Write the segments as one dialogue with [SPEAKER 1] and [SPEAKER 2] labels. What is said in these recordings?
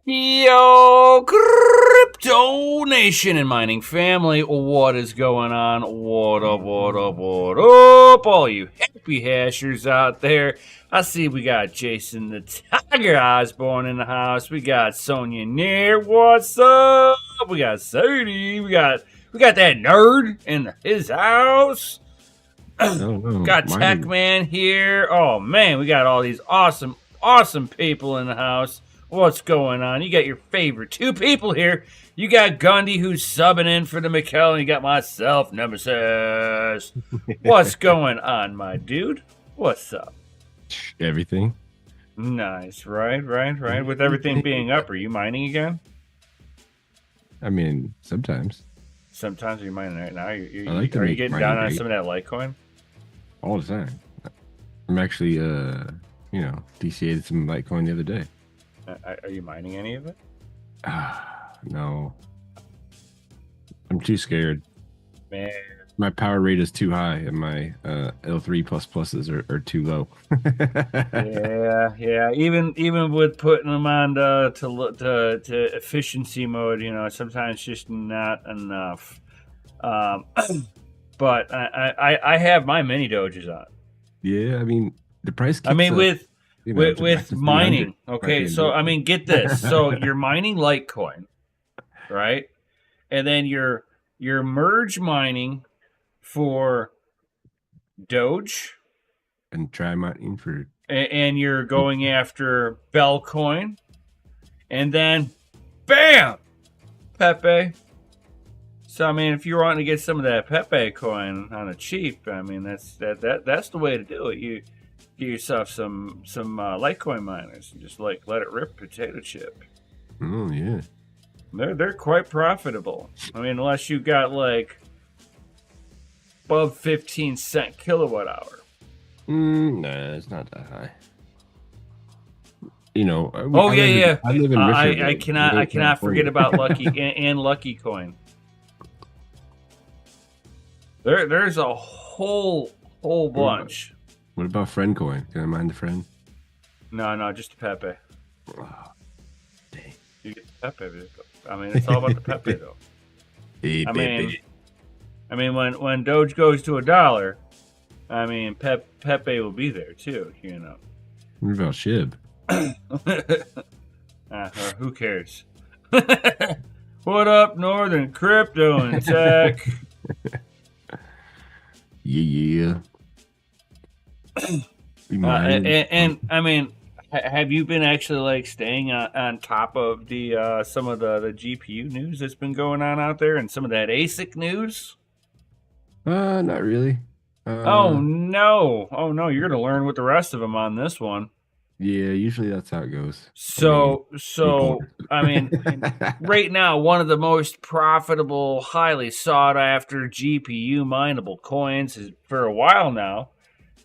[SPEAKER 1] Yo, Crypto Nation and mining family, what is going on? What up, what up, what up? All you happy hashers out there. I see we got Jason the Tiger Osborne in the house. We got Sonia Near. What's up? We got Sadie. We got that nerd in his house.
[SPEAKER 2] No,
[SPEAKER 1] Got Tech Man here. Oh man, we got all these awesome people in the house. What's going on? You got your favorite two people here. You got Gundy who's subbing in for the Mikkel, and you got myself, Nemesis. What's going on, my dude? What's up?
[SPEAKER 2] Everything.
[SPEAKER 1] Nice, right. With everything being up, are you mining again?
[SPEAKER 2] I mean, sometimes.
[SPEAKER 1] Sometimes you're mining right now. Are
[SPEAKER 2] I
[SPEAKER 1] you getting down on some of that Litecoin?
[SPEAKER 2] All the time. I'm actually, DCA'd some Litecoin the other day.
[SPEAKER 1] Are you mining any of it?
[SPEAKER 2] No. I'm too scared.
[SPEAKER 1] Man.
[SPEAKER 2] My power rate is too high, and my L3 pluses are too low.
[SPEAKER 1] yeah. Even with putting them on to efficiency mode, sometimes just not enough. But I have my mini doges on.
[SPEAKER 2] Yeah, I mean the price.
[SPEAKER 1] With mining, okay. So I mean, get this. So you're mining Litecoin, right? And then you're merge mining for Doge,
[SPEAKER 2] and try mining for,
[SPEAKER 1] and you're going after Bellcoin, and then bam, Pepe. So I mean, if you're wanting to get some of that Pepe coin on a cheap, I mean that's the way to do it. You get yourself some Litecoin miners and just let it rip potato chip.
[SPEAKER 2] Oh yeah,
[SPEAKER 1] they're quite profitable. I mean, unless you got like above 15-cent kilowatt hour.
[SPEAKER 2] Nah, it's not that high. I
[SPEAKER 1] live in I cannot forget about Lucky and Lucky Coin. There's a whole bunch.
[SPEAKER 2] What about Friend Coin? Can I mine the Friend?
[SPEAKER 1] No, just the Pepe.
[SPEAKER 2] Oh, dang.
[SPEAKER 1] You get the Pepe. I mean, it's all about the Pepe though. I mean, when Doge goes to $1, I mean, Pepe will be there too.
[SPEAKER 2] What about Shib?
[SPEAKER 1] Who cares? What up, Northern Crypto and Tech?
[SPEAKER 2] Yeah.
[SPEAKER 1] And I mean, have you been actually like staying on top of the some of the GPU news that's been going on out there and some of that ASIC news?
[SPEAKER 2] Not really.
[SPEAKER 1] Oh no, you're gonna learn with the rest of them on this one.
[SPEAKER 2] Yeah, usually that's how it goes.
[SPEAKER 1] So I mean, right now, one of the most profitable, highly sought after GPU mineable coins for a while now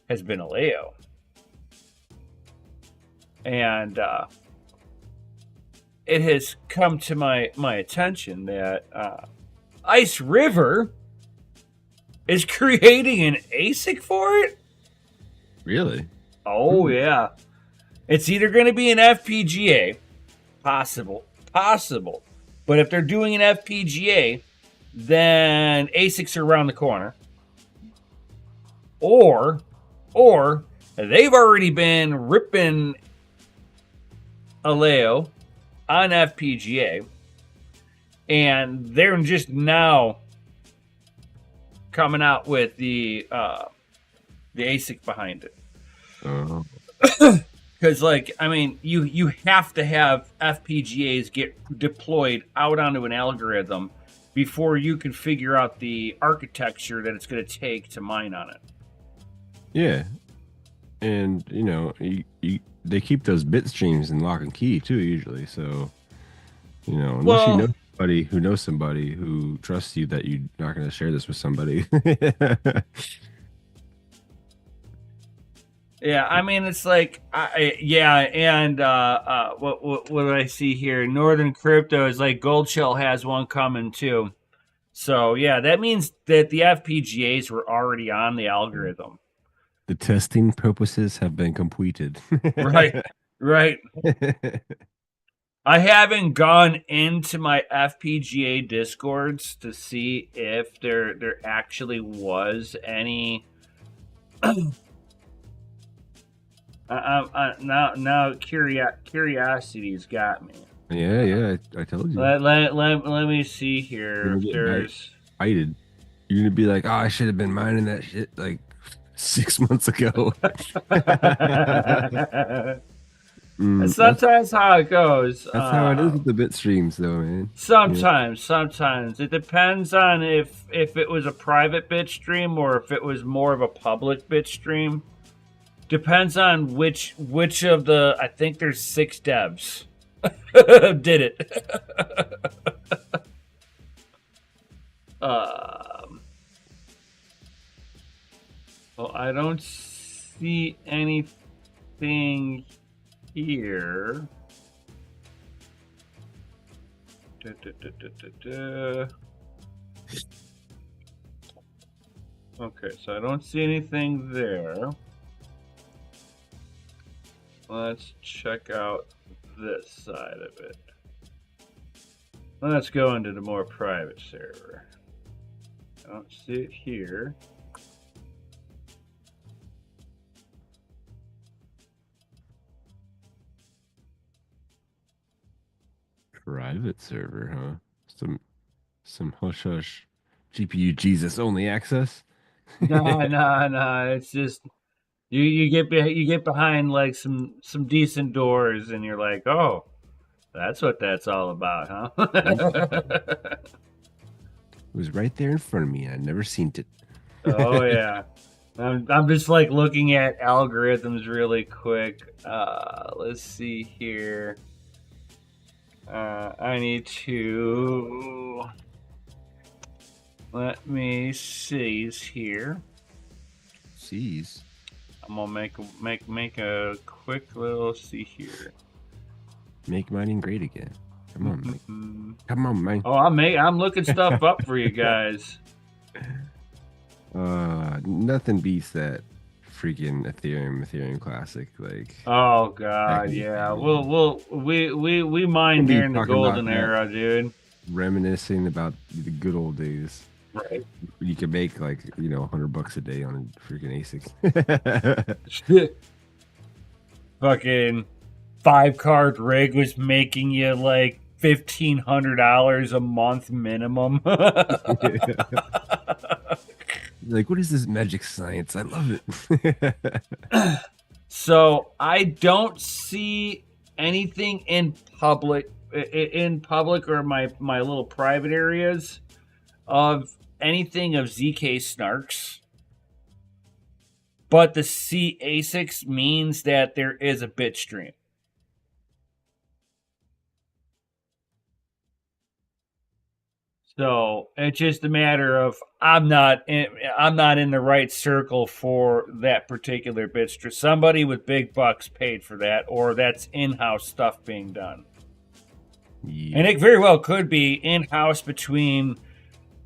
[SPEAKER 1] has been ALEO. And it has come to my attention that Ice River is creating an ASIC for it.
[SPEAKER 2] Really?
[SPEAKER 1] Oh, yeah. It's either going to be an FPGA, possible. But if they're doing an FPGA, then ASICs are around the corner. Or they've already been ripping ALEO on FPGA, and they're just now coming out with the ASIC behind it.
[SPEAKER 2] Oh.
[SPEAKER 1] Because, like, I mean, you have to have FPGAs get deployed out onto an algorithm before you can figure out the architecture that it's going to take to mine on it.
[SPEAKER 2] Yeah. And, they keep those bit streams in lock and key, too, usually. So, unless you know somebody who knows somebody who trusts you that you're not going to share this with somebody.
[SPEAKER 1] Yeah, I mean, it's like, what do I see here? Northern Crypto is like Gold Shell has one coming too. So yeah, that means that the FPGAs were already on the algorithm.
[SPEAKER 2] The testing purposes have been completed.
[SPEAKER 1] Right. I haven't gone into my FPGA discords to see if there actually was any. Now curiosity's got me.
[SPEAKER 2] Yeah, I told you.
[SPEAKER 1] Let me see here if there's.
[SPEAKER 2] Excited. You're gonna be like, oh, I should have been mining that shit like 6 months ago.
[SPEAKER 1] That's sometimes how it goes.
[SPEAKER 2] That's how it is with the bit streams, though, man.
[SPEAKER 1] Sometimes it depends on if it was a private bit stream or if it was more of a public bit stream. Depends on which of the. I think there's 6 devs did it. Well, I don't see anything here. Okay, so I don't see anything there. Let's check out this side of it. Let's go into the more private server. I don't see it here.
[SPEAKER 2] Private server, huh? Some hush hush GPU Jesus only access.
[SPEAKER 1] No. It's just you get behind like some decent doors, and you're like, oh, that's what that's all about, huh?
[SPEAKER 2] It was right there in front of me. I'd never seen it.
[SPEAKER 1] Oh yeah. I'm just like looking at algorithms really quick. Let's see here. I need to let me seize here.
[SPEAKER 2] Seize.
[SPEAKER 1] I'm gonna make a quick little see here.
[SPEAKER 2] Make mining great again. Come on, man. Come on, man.
[SPEAKER 1] Oh, I'm looking stuff up for you guys.
[SPEAKER 2] Nothing beats that freaking Ethereum Classic. Like,
[SPEAKER 1] oh god, yeah. We mined during the golden era, dude.
[SPEAKER 2] Reminiscing about the good old days.
[SPEAKER 1] Right.
[SPEAKER 2] You could make like, $100 a day on a freaking ASIC.
[SPEAKER 1] Fucking 5-card rig was making you like $1,500 a month minimum.
[SPEAKER 2] Like, what is this magic science? I love it.
[SPEAKER 1] So I don't see anything in public or my little private areas of anything of ZK snarks. But the C ASICs means that there is a bit stream. So it's just a matter of I'm not in the right circle for that particular bit stream. Somebody with big bucks paid for that, or that's in-house stuff being done. Yeah. And it very well could be in-house between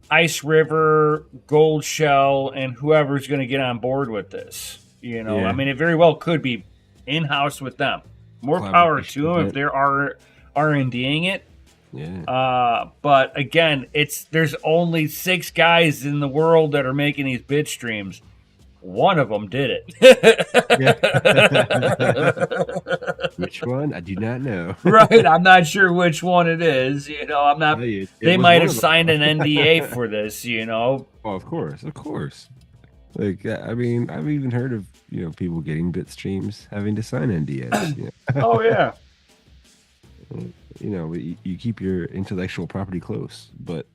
[SPEAKER 1] Ice River, Gold Shell, and whoever's going to get on board with this. Yeah. I mean, it very well could be in-house with them. More power to them if they're R&Ding it.
[SPEAKER 2] Yeah.
[SPEAKER 1] But again, there's only 6 guys in the world that are making these bit streams. One of them did it.
[SPEAKER 2] Which one? I do not know.
[SPEAKER 1] Right, I'm not sure which one it is. I'm not. They might have signed an NDA for this.
[SPEAKER 2] Oh, of course. Like, I mean, I've even heard of people getting bit streams having to sign NDAs.
[SPEAKER 1] Oh yeah.
[SPEAKER 2] You keep your intellectual property close, but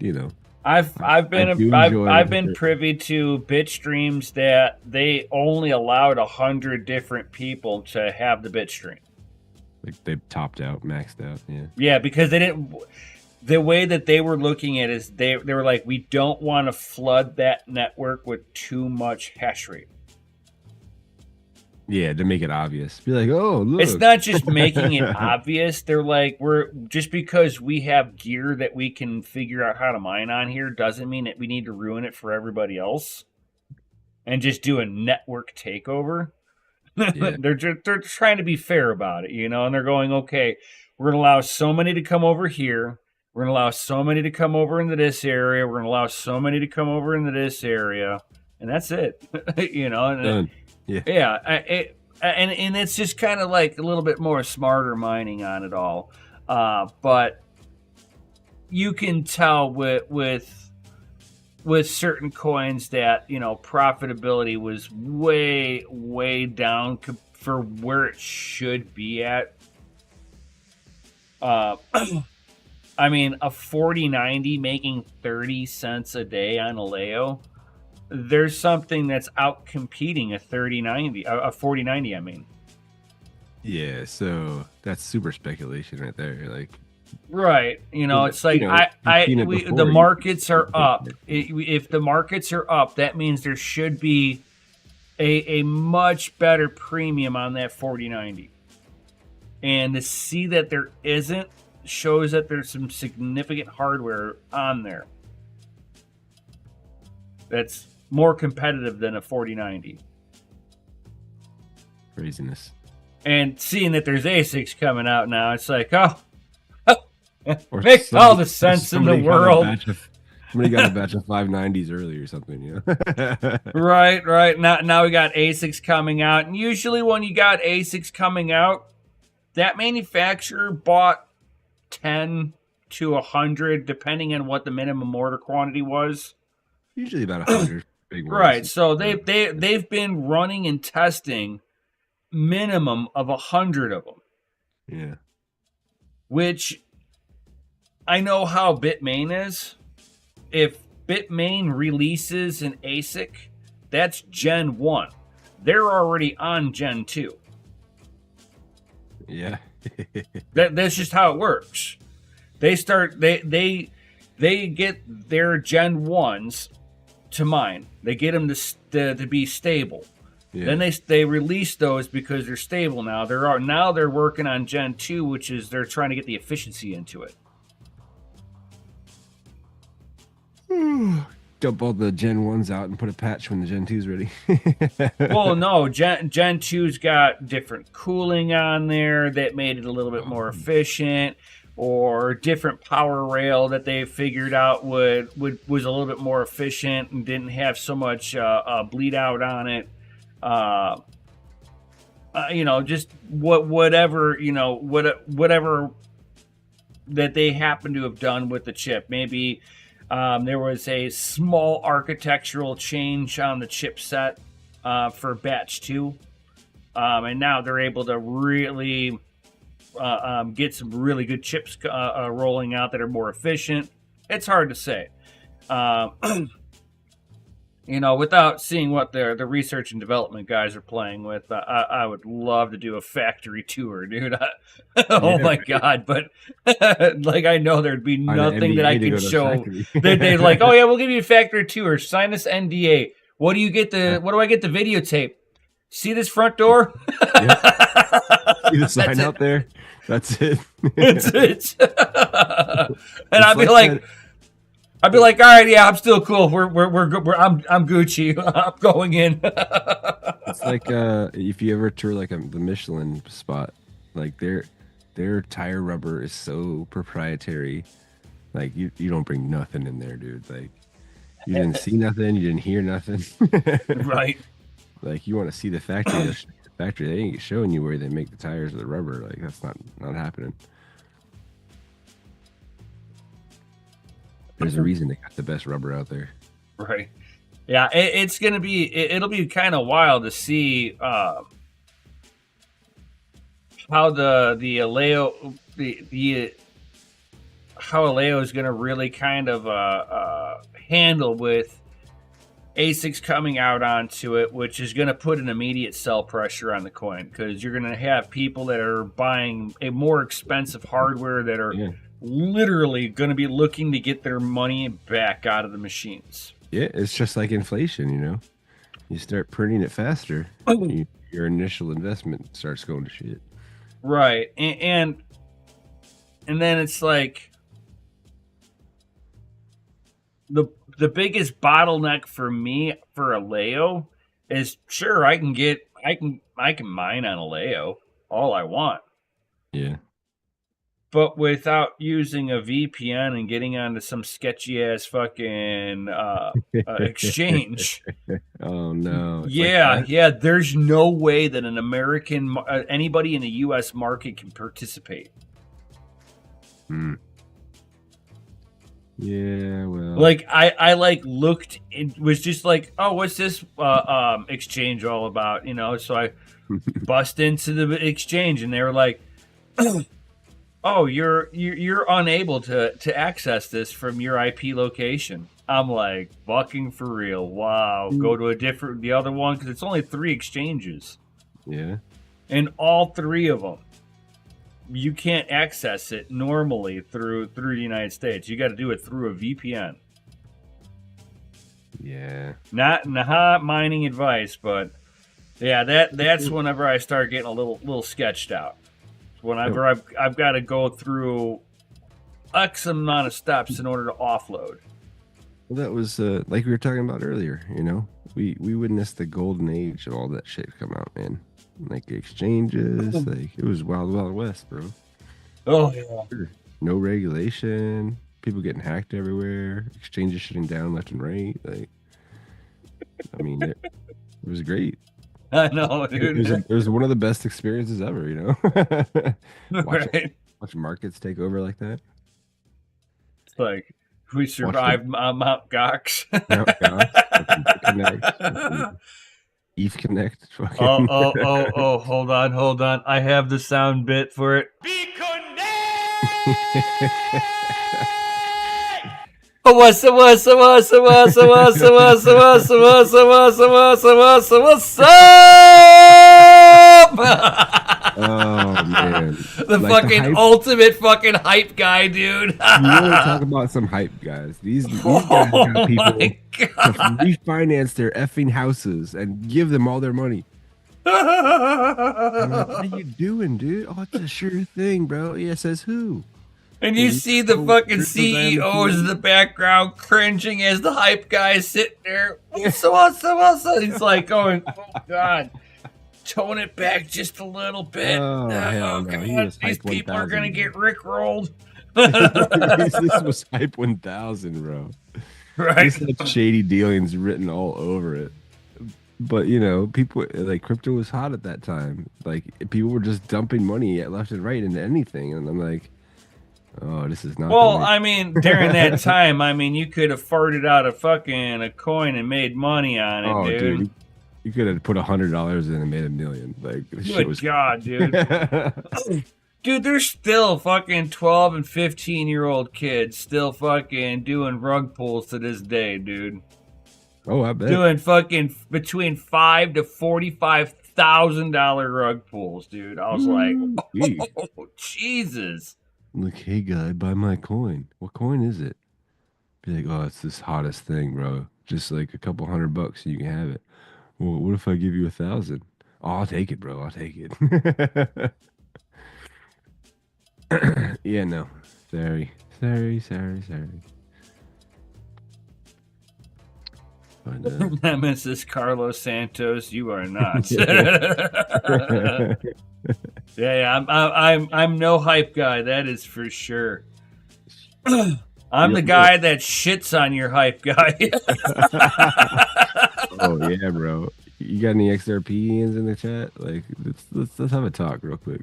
[SPEAKER 1] I've been privy to bit streams that they only allowed 100 different people to have the bit stream.
[SPEAKER 2] Like they topped out, maxed out, yeah.
[SPEAKER 1] Yeah, because they didn't. The way that they were looking at it is they were like, we don't want to flood that network with too much hash rate.
[SPEAKER 2] Yeah, to make it obvious. Be like, oh, look.
[SPEAKER 1] It's not just making it obvious. They're like, just because we have gear that we can figure out how to mine on here doesn't mean that we need to ruin it for everybody else and just do a network takeover. Yeah. They're trying to be fair about it, and they're going, okay, we're going to allow so many to come over here. We're going to allow so many to come over into this area. We're going to allow so many to come over into this area. And that's it. You know? And
[SPEAKER 2] Done. Yeah.
[SPEAKER 1] Yeah. And it's just kind of like a little bit more smarter mining on it all. But you can tell with certain coins that, you know, profitability was way down for where it should be at. I mean, a 4090 making 30 cents a day on ALEO, there's something that's out competing a 4090, I mean.
[SPEAKER 2] Yeah, so that's super speculation right there. Like,
[SPEAKER 1] right, you know, it's like, the markets are up. If the markets are up, that means there should be a much better premium on that 4090. And to see that there isn't shows that there's some significant hardware on there that's more competitive than a 4090.
[SPEAKER 2] Craziness.
[SPEAKER 1] And seeing that there's ASICs coming out now, it's like, makes all the sense in the world.
[SPEAKER 2] Somebody got a batch of 590s early or something, you know?
[SPEAKER 1] Right. Now we got ASICs coming out. And usually when you got ASICs coming out, that manufacturer bought 10 to 100, depending on what the minimum order quantity was.
[SPEAKER 2] Usually about 100 big ones.
[SPEAKER 1] Right. So they've been running and testing minimum of 100 of them.
[SPEAKER 2] Yeah.
[SPEAKER 1] Which I know how Bitmain is. If Bitmain releases an ASIC, that's Gen 1. They're already on Gen 2.
[SPEAKER 2] Yeah.
[SPEAKER 1] That's just how it works. They get their Gen 1s to mine. They get them to be stable. Yeah. Then they release those because they're stable now. They're working on Gen 2, which is they're trying to get the efficiency into it.
[SPEAKER 2] Dump all the Gen 1s out and put a patch when the Gen 2's ready.
[SPEAKER 1] Well, no, Gen 2's got different cooling on there that made it a little bit more efficient, or different power rail that they figured out was a little bit more efficient and didn't have so much bleed out on it. You know, just whatever that they happen to have done with the chip. Maybe there was a small architectural change on the chipset for batch 2, and now they're able to really get some really good chips rolling out that are more efficient. It's hard to say. You know, without seeing what the research and development guys are playing with, I would love to do a factory tour, dude. Oh my god! But like, I know there'd be nothing that I could show. They'd like, oh yeah, we'll give you a factory tour. Sign this NDA. What do you get? What do I get? The videotape. See this front door?
[SPEAKER 2] Yep. See the sign out there? That's it.
[SPEAKER 1] That's it. And I'd be like. I'd be like, all right, yeah, I'm still cool. We're good. I'm Gucci. I'm going in.
[SPEAKER 2] It's like if you ever tour like the Michelin spot, like their tire rubber is so proprietary. Like you don't bring nothing in there, dude. Like you didn't see nothing, you didn't hear nothing.
[SPEAKER 1] Right.
[SPEAKER 2] Like you want to see the factory. They ain't showing you where they make the tires or the rubber. Like that's not happening. There's a reason they got the best rubber out there.
[SPEAKER 1] Right. Yeah, it's going to be... It'll be kind of wild to see how the ALEO... how ALEO is going to really kind of handle with ASICs coming out onto it, which is going to put an immediate sell pressure on the coin, because you're going to have people that are buying a more expensive hardware that are... Yeah. Literally going to be looking to get their money back out of the machines.
[SPEAKER 2] Yeah, it's just like inflation, you know. You start printing it faster, your initial investment starts going to shit.
[SPEAKER 1] Right, and then it's like the biggest bottleneck for me for ALEO is, sure, I can mine on ALEO all I want.
[SPEAKER 2] Yeah.
[SPEAKER 1] but without using a VPN and getting onto some sketchy ass fucking exchange.
[SPEAKER 2] Oh no, it's like
[SPEAKER 1] Yeah,
[SPEAKER 2] that.
[SPEAKER 1] yeah. There's no way that anybody in the U.S. market can participate.
[SPEAKER 2] Hmm. Yeah, well,
[SPEAKER 1] Like I like looked, it was just like, oh, what's this exchange all about? So I bust into the exchange, and they were like, oh, you're unable to access this from your IP location. I'm like, fucking for real. Wow. Go to the other one, because it's only 3 exchanges.
[SPEAKER 2] yeah,
[SPEAKER 1] And all 3 of them, you can't access it normally through the United States. You got to do it through a VPN.
[SPEAKER 2] yeah.
[SPEAKER 1] Not mining advice, but yeah, that's whenever I start getting a little sketched out. Whenever I've got to go through X amount of steps in order to offload.
[SPEAKER 2] Well, that was like we were talking about earlier. We witnessed the golden age of all that shit come out, man. Like exchanges, like it was wild, wild west, bro.
[SPEAKER 1] Oh yeah.
[SPEAKER 2] No regulation, people getting hacked everywhere, exchanges shutting down left and right. Like, I mean, it was great.
[SPEAKER 1] I know, dude.
[SPEAKER 2] It was one of the best experiences ever.
[SPEAKER 1] Right.
[SPEAKER 2] Watch markets take over like that.
[SPEAKER 1] It's like we survived Mount Gox.
[SPEAKER 2] Mount Gox, Connect, Eve Connect.
[SPEAKER 1] Oh! Hold on! I have the sound bit for it.
[SPEAKER 3] Be connected!
[SPEAKER 1] What's up?
[SPEAKER 2] Oh man,
[SPEAKER 1] The
[SPEAKER 2] like
[SPEAKER 1] fucking ultimate fucking hype guy, dude.
[SPEAKER 2] You want to talk about some hype guys? These guys got people to refinance their effing houses and give them all their money. I'm like, what are you doing, dude? Oh, it's a sure thing, bro. Yeah, says who?
[SPEAKER 1] And you see the fucking CEOs in the background cringing as the hype guy is sitting there. So. He's like going, oh God, tone it back just a little bit.
[SPEAKER 2] Oh, hell no.
[SPEAKER 1] God, these people are going to get rickrolled.
[SPEAKER 2] This was Hype 1000, bro.
[SPEAKER 1] Right.
[SPEAKER 2] This had shady dealings written all over it. But, people, like, crypto was hot at that time. Like, people were just dumping money at left and right into anything. And I'm like, oh, this is not.
[SPEAKER 1] Well, I mean, during that time, you could have farted out a coin and made money on it, dude.
[SPEAKER 2] You could have put $100 in and made $1 million. Like, this shit was.
[SPEAKER 1] God, dude. Dude, there's still fucking 12 and 15-year-old kids still fucking doing rug pulls to this day, dude.
[SPEAKER 2] Oh, I bet.
[SPEAKER 1] Doing fucking between $5,000 to $45,000 rug pulls, dude. I was like, oh, Jesus.
[SPEAKER 2] Like, hey, guy, buy my coin. What coin is it? Be like, oh, it's this hottest thing, bro. Just like a couple $100 and you can have it. Well, what if I give you 1,000? Oh, I'll take it, bro. I'll take it. Yeah, no. Sorry. But,
[SPEAKER 1] Nemesis Carlos Santos, you are not. Yeah, I'm no hype guy. That is for sure. I'm the guy that shits on your hype guy.
[SPEAKER 2] Oh yeah, bro. You got any XRPians in the chat? Like, let's have a talk real quick.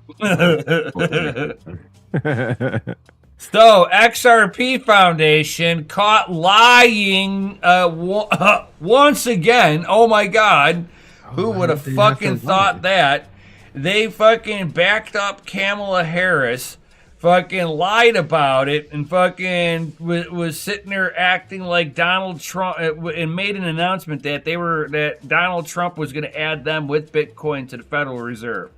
[SPEAKER 1] So, XRP Foundation caught lying once again. Oh my God. Who would have fucking thought that? They fucking backed up Kamala Harris, fucking lied about it, and fucking was sitting there acting like Donald Trump, and made an announcement that Donald Trump was going to add them with Bitcoin to the Federal Reserve.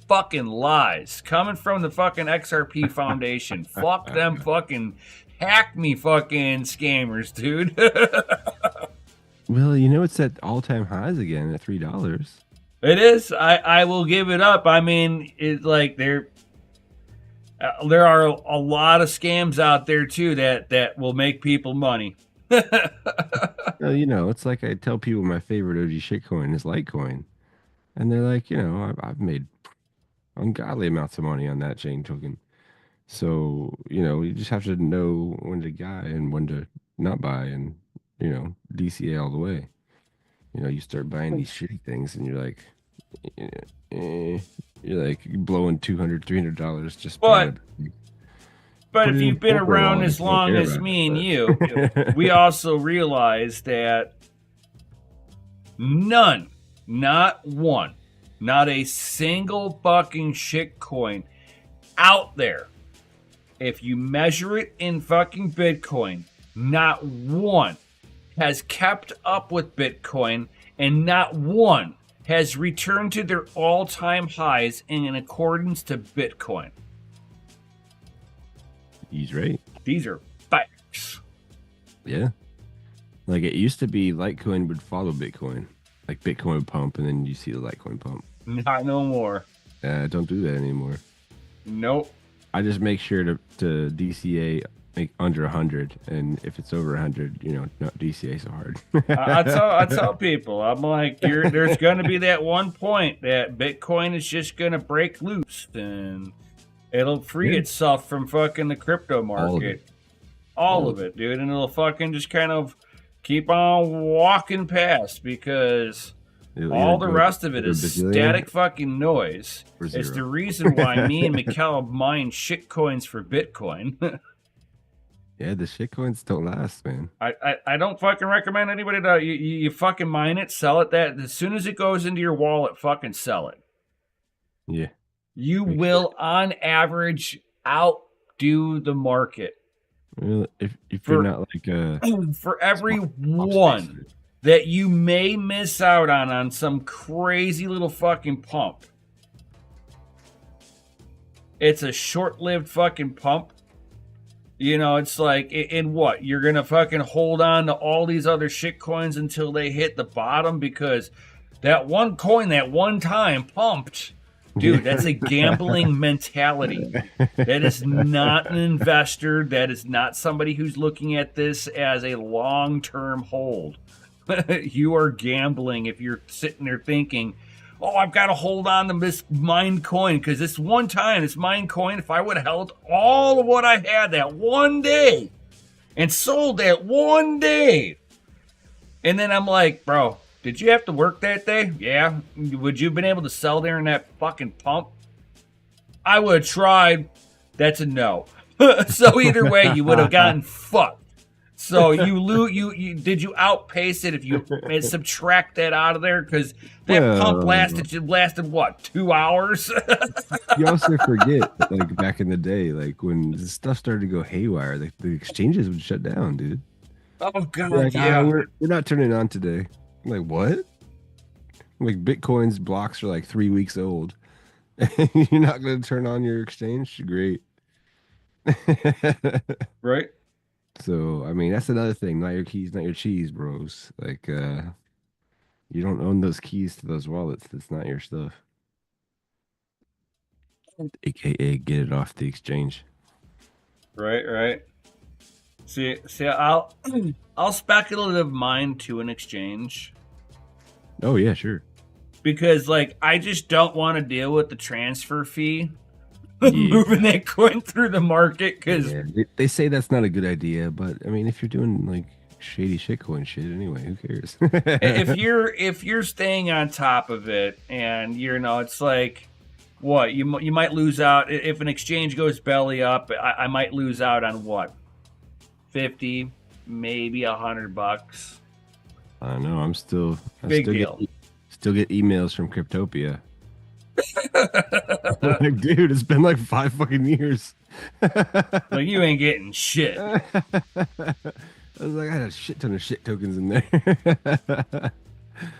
[SPEAKER 1] Fucking lies coming from the fucking XRP Foundation. Fuck them fucking hack me fucking scammers, dude.
[SPEAKER 2] Well, it's at all-time highs again at $3.
[SPEAKER 1] It is. I will give it up. I mean, it's like there are a lot of scams out there too that will make people money.
[SPEAKER 2] Well, it's like I tell people my favorite OG shitcoin is Litecoin, and they're like, I've made ungodly amounts of money on that chain token. So, you know, you just have to know when to buy and when to not buy, and, you know, DCA all the way. You know, you start buying these shitty things and you're like, eh, eh, you're like blowing $200, $300 just buying
[SPEAKER 1] But
[SPEAKER 2] a,
[SPEAKER 1] but
[SPEAKER 2] put
[SPEAKER 1] if
[SPEAKER 2] it in
[SPEAKER 1] you've been
[SPEAKER 2] for a
[SPEAKER 1] around
[SPEAKER 2] wallet
[SPEAKER 1] as
[SPEAKER 2] if you don't
[SPEAKER 1] long
[SPEAKER 2] care
[SPEAKER 1] as
[SPEAKER 2] about
[SPEAKER 1] me and you,
[SPEAKER 2] it.
[SPEAKER 1] we
[SPEAKER 2] But
[SPEAKER 1] also realize that none, not one, not a single fucking shitcoin out there, if you measure it in fucking Bitcoin, not one has kept up with Bitcoin, and not one has returned to their all-time highs in accordance to Bitcoin.
[SPEAKER 2] he's right.
[SPEAKER 1] These are facts.
[SPEAKER 2] Yeah. Like it used to be Litecoin would follow Bitcoin. Like Bitcoin would pump and then you see the Litecoin pump.
[SPEAKER 1] Not no more.
[SPEAKER 2] Don't do that anymore.
[SPEAKER 1] Nope.
[SPEAKER 2] I just make sure to DCA make under 100, and if it's over 100, you know, not DCA so hard.
[SPEAKER 1] I tell people, I'm like, there's going to be that one point that Bitcoin is just going to break loose and it'll free
[SPEAKER 2] Yeah.
[SPEAKER 1] itself from fucking the crypto market. All of
[SPEAKER 2] it.
[SPEAKER 1] it, dude, and it'll fucking just kind of keep on walking past because
[SPEAKER 2] It'll either
[SPEAKER 1] all the
[SPEAKER 2] go
[SPEAKER 1] rest of it
[SPEAKER 2] to a
[SPEAKER 1] is
[SPEAKER 2] bazillion
[SPEAKER 1] static fucking noise.
[SPEAKER 2] or
[SPEAKER 1] It's the
[SPEAKER 2] zero.
[SPEAKER 1] reason why me and Mikkel mine shit coins for Bitcoin.
[SPEAKER 2] Yeah, the shit coins don't last, man.
[SPEAKER 1] I don't fucking recommend anybody to you fucking mine it, sell it. That as soon as it goes into your wallet, fucking sell it.
[SPEAKER 2] Yeah.
[SPEAKER 1] You
[SPEAKER 2] Make
[SPEAKER 1] will, on average, outdo the market.
[SPEAKER 2] Well, if you're not like
[SPEAKER 1] For every
[SPEAKER 2] swap
[SPEAKER 1] one
[SPEAKER 2] spacer.
[SPEAKER 1] that you may miss out on some crazy little fucking pump, it's a short-lived fucking pump. You know, it's like, in what? You're going to fucking hold on to all these other shit coins until they hit the bottom because that one coin that one time pumped. Dude, that's a gambling mentality. That is not an investor. That is not somebody who's looking at this as a long-term hold. You are gambling if you're sitting there thinking, oh, I've got to hold on to this mine coin because this one time, this mine coin, if I would have held all of what I had that one day and sold that one day, and then I'm like, bro, did you have to work that day? Yeah. Would you have been able to sell there in that fucking pump? I would have tried. That's a no. So either way, you would have gotten fucked. So you did you outpace it if you subtract that out of there? Because that pump lasted what, 2 hours?
[SPEAKER 2] You also forget, like back in the day, like when this stuff started to go haywire, the exchanges would shut down, dude.
[SPEAKER 1] Oh god,
[SPEAKER 2] Like,
[SPEAKER 1] yeah.
[SPEAKER 2] we're not turning on today. I'm like, what? Like Bitcoin's blocks are like 3 weeks old. You're not gonna turn on your exchange? Great.
[SPEAKER 1] Right?
[SPEAKER 2] So I mean that's another thing. Not your keys, not your cheese, bros. Like you don't own those keys to those wallets. That's not your stuff. AKA get it off the exchange.
[SPEAKER 1] Right. See, I'll speculative mine to an exchange.
[SPEAKER 2] Oh yeah, sure.
[SPEAKER 1] Because like I just don't want to deal with the transfer fee.
[SPEAKER 2] Yeah.
[SPEAKER 1] Moving that coin through the market because
[SPEAKER 2] Yeah, they say that's not a good idea, but I mean if you're doing like shady shitcoin shit anyway, who cares?
[SPEAKER 1] if you're staying on top of it and it's like what you might lose out if an exchange goes belly up. I might lose out on what, 50, maybe $100.
[SPEAKER 2] I don't know.
[SPEAKER 1] Big deal.
[SPEAKER 2] Still get emails from Cryptopia. Like, dude, it's been like 5 fucking years.
[SPEAKER 1] Like you ain't getting shit.
[SPEAKER 2] I was like, I had a shit ton of shit tokens in there.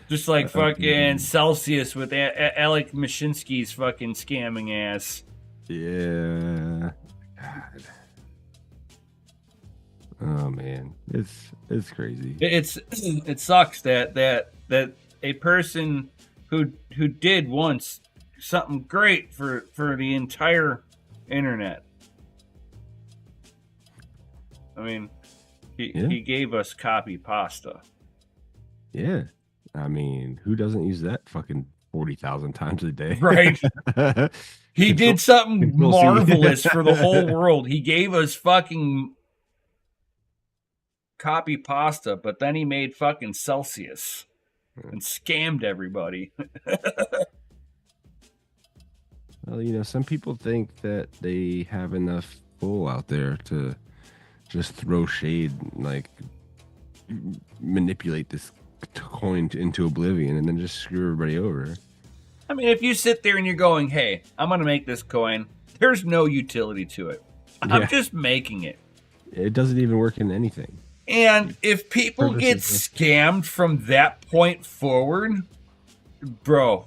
[SPEAKER 1] Just like fucking Celsius with Alec Mashinsky's fucking scamming ass.
[SPEAKER 2] Yeah. God. Oh man, it's crazy.
[SPEAKER 1] It sucks that a person who did once something great for the entire internet. I mean, he gave us copy pasta.
[SPEAKER 2] Yeah. I mean, who doesn't use that fucking 40,000 times a day.
[SPEAKER 1] Right. He did something marvelous for the whole world. He gave us fucking copy pasta, but then he made fucking Celsius and scammed everybody.
[SPEAKER 2] Well, you know, some people think that they have enough pull out there to just throw shade, like manipulate this coin into oblivion and then just screw everybody over.
[SPEAKER 1] I mean, if you sit there and you're going, hey, I'm going to make this coin, there's no utility to it. I'm just making it.
[SPEAKER 2] It doesn't even work in anything.
[SPEAKER 1] And if people get scammed from that point forward, bro.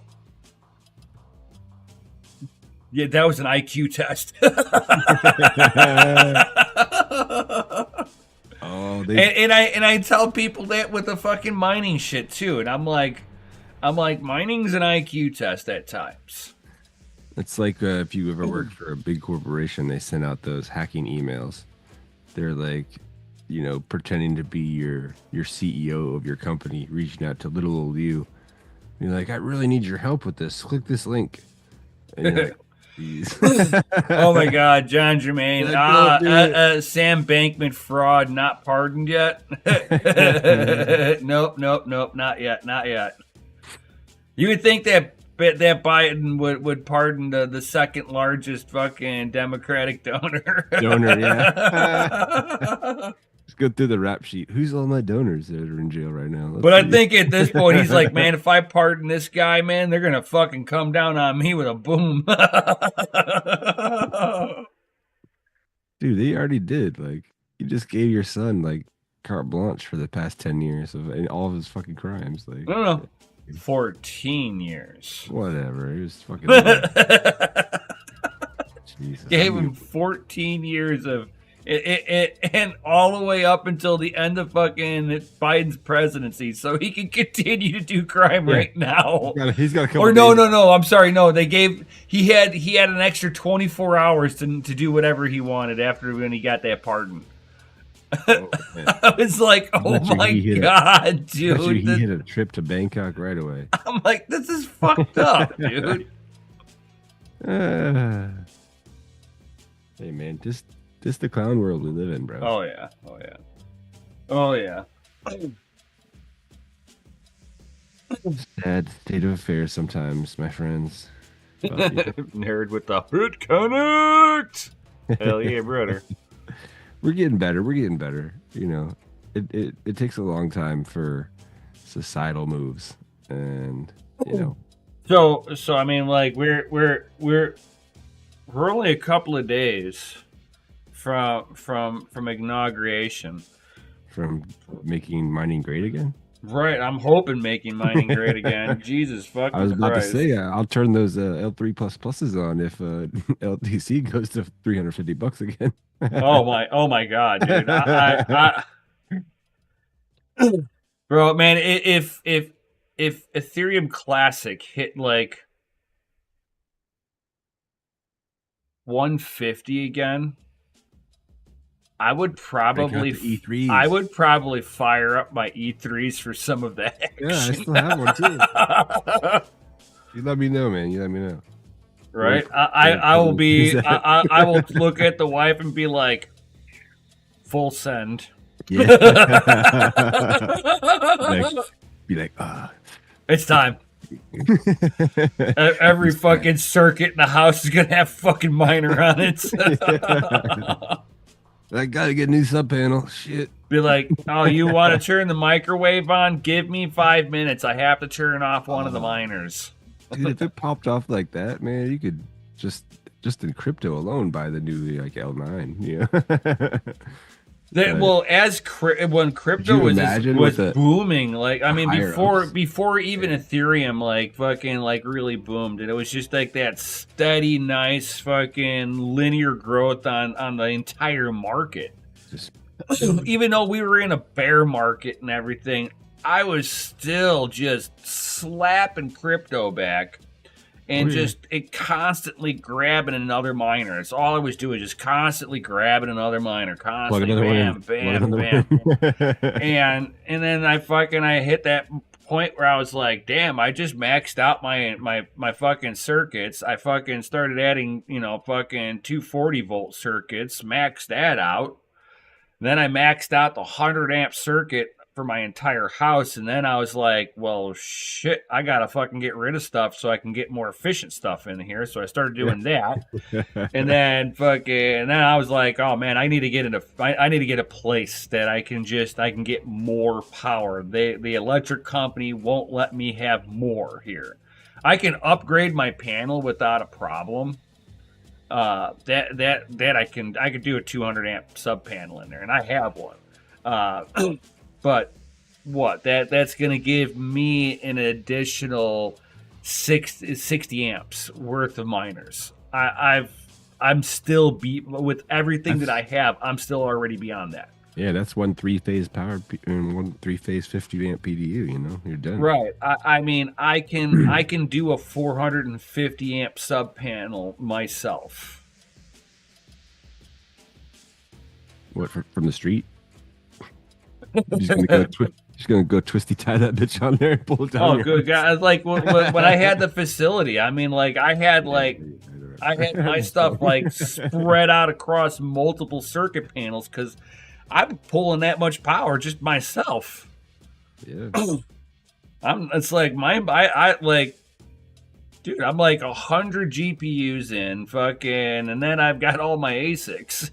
[SPEAKER 1] Yeah, that was an IQ test. And I tell people that with the fucking mining shit too, and I'm like, mining's an IQ test at times.
[SPEAKER 2] It's like if you ever work for a big corporation, they send out those hacking emails. They're like, you know, pretending to be your CEO of your company, reaching out to little old you. And you're like, I really need your help with this. Click this link. And you're like,
[SPEAKER 1] oh my God, John Germain. Sam Bankman fraud not pardoned yet? Nope, not yet. You would think that Biden would pardon the second largest fucking Democratic donor.
[SPEAKER 2] Yeah. Let's go through the rap sheet. Who's all my donors that are in jail right now?
[SPEAKER 1] But I think at this point, he's like, man, if I pardon this guy, man, they're going to fucking come down on me with a boom.
[SPEAKER 2] Dude, they already did. Like, you just gave your son, like, carte blanche for the past 10 years of all of his fucking crimes. Like,
[SPEAKER 1] I don't know. 14 years.
[SPEAKER 2] Whatever. He was fucking... Jesus.
[SPEAKER 1] Gave him 14 years of... and all the way up until the end of fucking Biden's presidency, so he can continue to do crime right now.
[SPEAKER 2] He's got a couple.
[SPEAKER 1] Or no. I'm sorry. No, they gave he had an extra 24 hours to do whatever he wanted after when he got that pardon. Oh, I was like, oh my God, dude!
[SPEAKER 2] He hit a trip to Bangkok right away.
[SPEAKER 1] I'm like, this is fucked up, dude.
[SPEAKER 2] Hey man, just the clown world we live in, bro.
[SPEAKER 1] Oh yeah.
[SPEAKER 2] Sad state of affairs sometimes, my friends.
[SPEAKER 1] Nerd with the Hit Connect. Hell yeah, brother.
[SPEAKER 2] We're getting better. You know, it takes a long time for societal moves, and you know.
[SPEAKER 1] So I mean, like we're only a couple of days from inauguration.
[SPEAKER 2] From making mining great again?
[SPEAKER 1] Right, I'm hoping making mining great again. Jesus fucking
[SPEAKER 2] I was about
[SPEAKER 1] Christ.
[SPEAKER 2] to say, I'll turn those L3 pluses on if LTC goes to $350 again.
[SPEAKER 1] oh my God, dude! Bro, man, if Ethereum Classic hit like 150 again, I would probably
[SPEAKER 2] E3s.
[SPEAKER 1] I would probably fire up my E3s for some of that action.
[SPEAKER 2] Yeah, I still have one too. You let me know, man. You let me know.
[SPEAKER 1] Right? I will be. I will look at the wife and be like, full send.
[SPEAKER 2] Yeah. Be like,
[SPEAKER 1] it's time. Every fucking circuit in the house is gonna have fucking miner on it.
[SPEAKER 2] I gotta get a new sub panel. Shit.
[SPEAKER 1] Be like, oh, you want to turn the microwave on? Give me 5 minutes. I have to turn off one of the miners.
[SPEAKER 2] Dude, if it popped off like that, man, you could just in crypto alone buy the new like L9. Yeah.
[SPEAKER 1] Well, when crypto was booming, like I mean, before even Ethereum like fucking like really boomed, and it was just like that steady, nice fucking linear growth on the entire market. Even though we were in a bear market and everything, I was still just slapping crypto back. And constantly grabbing another miner. It's all I was doing, just constantly grabbing another miner, constantly bam. And then I hit that point where I was like, damn, I just maxed out my fucking circuits. I fucking started adding, fucking 240-volt circuits, maxed that out. Then I maxed out the 100 amp circuit for my entire house, and then I was like, well, shit, I gotta fucking get rid of stuff so I can get more efficient stuff in here. So I started doing that, and then I was like, oh man, I need to get a place that I can get more power. The electric company won't let me have more here. I can upgrade my panel without a problem. That I could do a 200 amp sub panel in there, and I have one. But that's going to give me an additional 60 amps worth of miners. I'm still with everything that I have. I'm still already beyond that.
[SPEAKER 2] Yeah, that's one 3-phase power and one 3-phase 50 amp PDU. You're done.
[SPEAKER 1] Right. I mean, I can do a 450 amp sub panel myself.
[SPEAKER 2] What, from the street? Just gonna go twisty tie that bitch on there and pull it down.
[SPEAKER 1] Oh, good God! Like when I had the facility, I mean, like I had my stuff like spread out across multiple circuit panels because I'm pulling that much power just myself.
[SPEAKER 2] Yeah.
[SPEAKER 1] It's like I like, dude, I'm like 100 GPUs in fucking, and then I've got all my ASICs.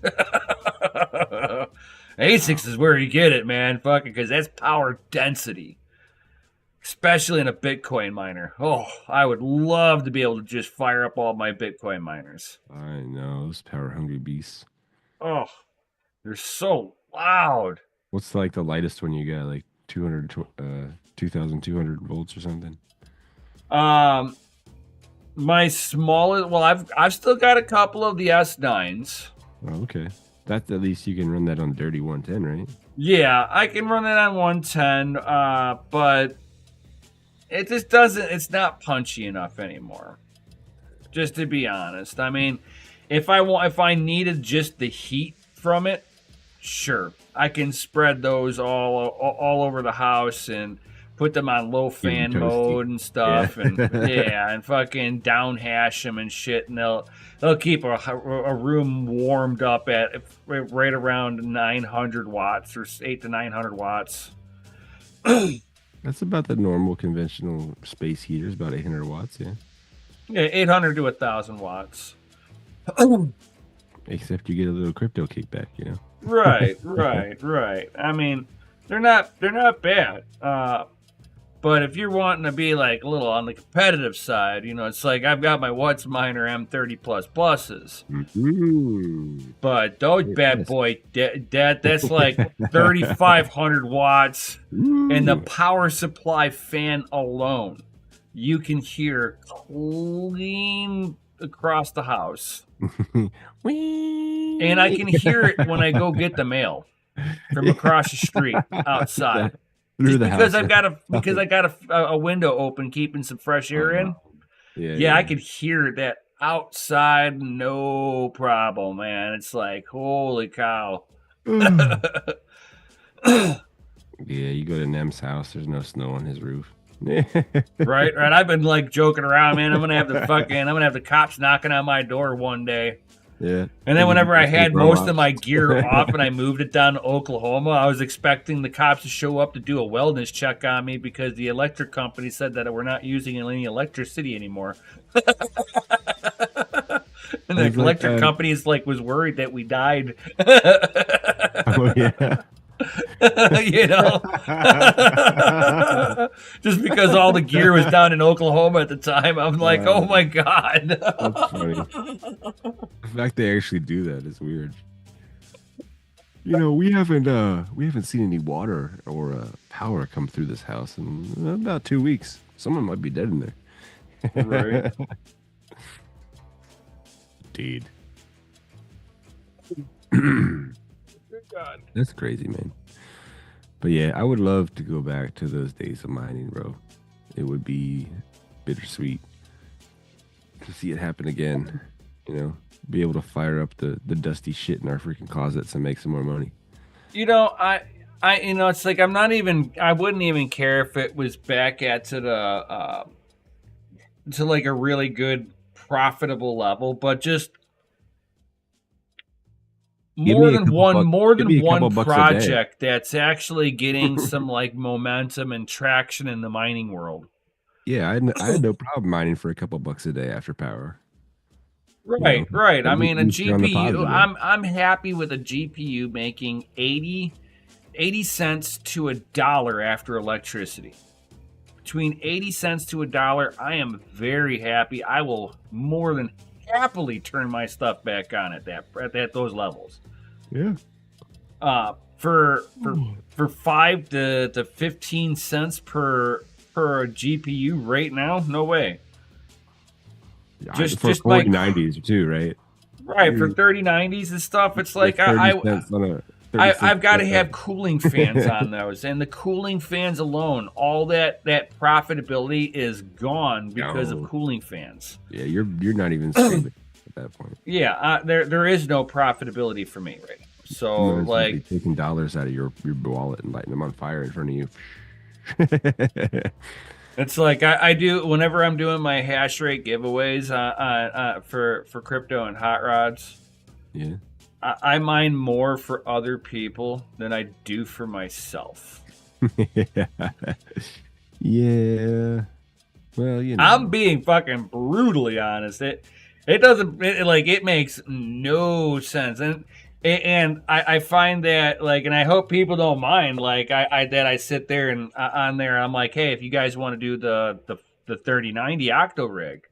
[SPEAKER 1] ASICs is where you get it, man. Fucking, because that's power density, especially in a Bitcoin miner. Oh, I would love to be able to just fire up all my Bitcoin miners.
[SPEAKER 2] I know, those power hungry beasts.
[SPEAKER 1] Oh, they're so loud.
[SPEAKER 2] What's like the lightest one you got? Like 2,200 volts or something?
[SPEAKER 1] My smallest. Well, I've still got a couple of the S9s.
[SPEAKER 2] Oh, okay. That's at least you can run that on dirty 110, right?
[SPEAKER 1] Yeah, I can run it on 110, but it just doesn't. It's not punchy enough anymore. Just to be honest, I mean, if I needed just the heat from it, sure, I can spread those all over the house and put them on low fan mode and stuff, and and fucking down hash them and shit, and they'll keep a room warmed up at right around 900 watts or 800 to 900 watts.
[SPEAKER 2] That's about the normal conventional space heaters, about 800 watts, yeah.
[SPEAKER 1] Yeah, 800 to 1,000 watts.
[SPEAKER 2] Except you get a little crypto kickback,
[SPEAKER 1] Right. I mean, they're not bad. But if you're wanting to be like a little on the competitive side, it's like I've got my Watts Miner M30 pluses. But those bad boy, that's like 3,500 watts, and the power supply fan alone, you can hear clean across the house. And I can hear it when I go get the mail from across the street outside. Because I got a window open, keeping some fresh air in. Yeah, I could hear that outside, no problem, man. It's like, holy cow.
[SPEAKER 2] Yeah, you go to Nem's house. There's no snow on his roof.
[SPEAKER 1] Right. I've been like joking around, man. I'm gonna have the cops knocking on my door one day.
[SPEAKER 2] Yeah.
[SPEAKER 1] And then whenever I had most of my gear off and I moved it down to Oklahoma, I was expecting the cops to show up to do a wellness check on me because the electric company said that we're not using any electricity anymore. And the electric company was worried that we died.
[SPEAKER 2] Oh, yeah.
[SPEAKER 1] Just because all the gear was down in Oklahoma at the time, I'm like, oh my God.
[SPEAKER 2] That's funny. The fact they actually do that is weird. We haven't seen any water or power come through this house in about 2 weeks. Someone might be dead in there.
[SPEAKER 1] Right.
[SPEAKER 2] Indeed.
[SPEAKER 1] God.
[SPEAKER 2] That's crazy, man. But yeah, I would love to go back to those days of mining, bro. It would be bittersweet to see it happen again. Be able to fire up the dusty shit in our freaking closets and make some more money.
[SPEAKER 1] it's like I wouldn't even care if it was back at to like a really good profitable level, but just more than one
[SPEAKER 2] bucks a day.
[SPEAKER 1] project that's actually getting some like momentum and traction in the mining world.
[SPEAKER 2] Yeah, I had no problem mining for a couple bucks a day after power.
[SPEAKER 1] Right, right.
[SPEAKER 2] At
[SPEAKER 1] I mean, a
[SPEAKER 2] least you're on the
[SPEAKER 1] GPU.
[SPEAKER 2] positive end.
[SPEAKER 1] I'm happy with a GPU making 80 cents to $1 after electricity. Between 80 cents to $1, I am very happy. I will more than happily turn my stuff back on at those levels.
[SPEAKER 2] Yeah.
[SPEAKER 1] For 5 to 15 cents per GPU right now, no way.
[SPEAKER 2] Just for 4090s too, right?
[SPEAKER 1] Right, for 3090s and stuff, it's like I've got to have cooling fans on those, and the cooling fans alone, all that profitability is gone because of cooling fans.
[SPEAKER 2] Yeah, you're not even saving at that point.
[SPEAKER 1] Yeah, there is no profitability for me right now. So like
[SPEAKER 2] taking dollars out of your wallet and lighting them on fire in front of you.
[SPEAKER 1] It's like I do whenever I'm doing my hash rate giveaways for crypto and hot rods.
[SPEAKER 2] Yeah.
[SPEAKER 1] I mine more for other people than I do for myself.
[SPEAKER 2] Yeah. Well,
[SPEAKER 1] I'm being fucking brutally honest. It makes no sense. And I find that like, and I hope people don't mind like I sit there and on there I'm like, hey, if you guys want to do the 3090 octo rig,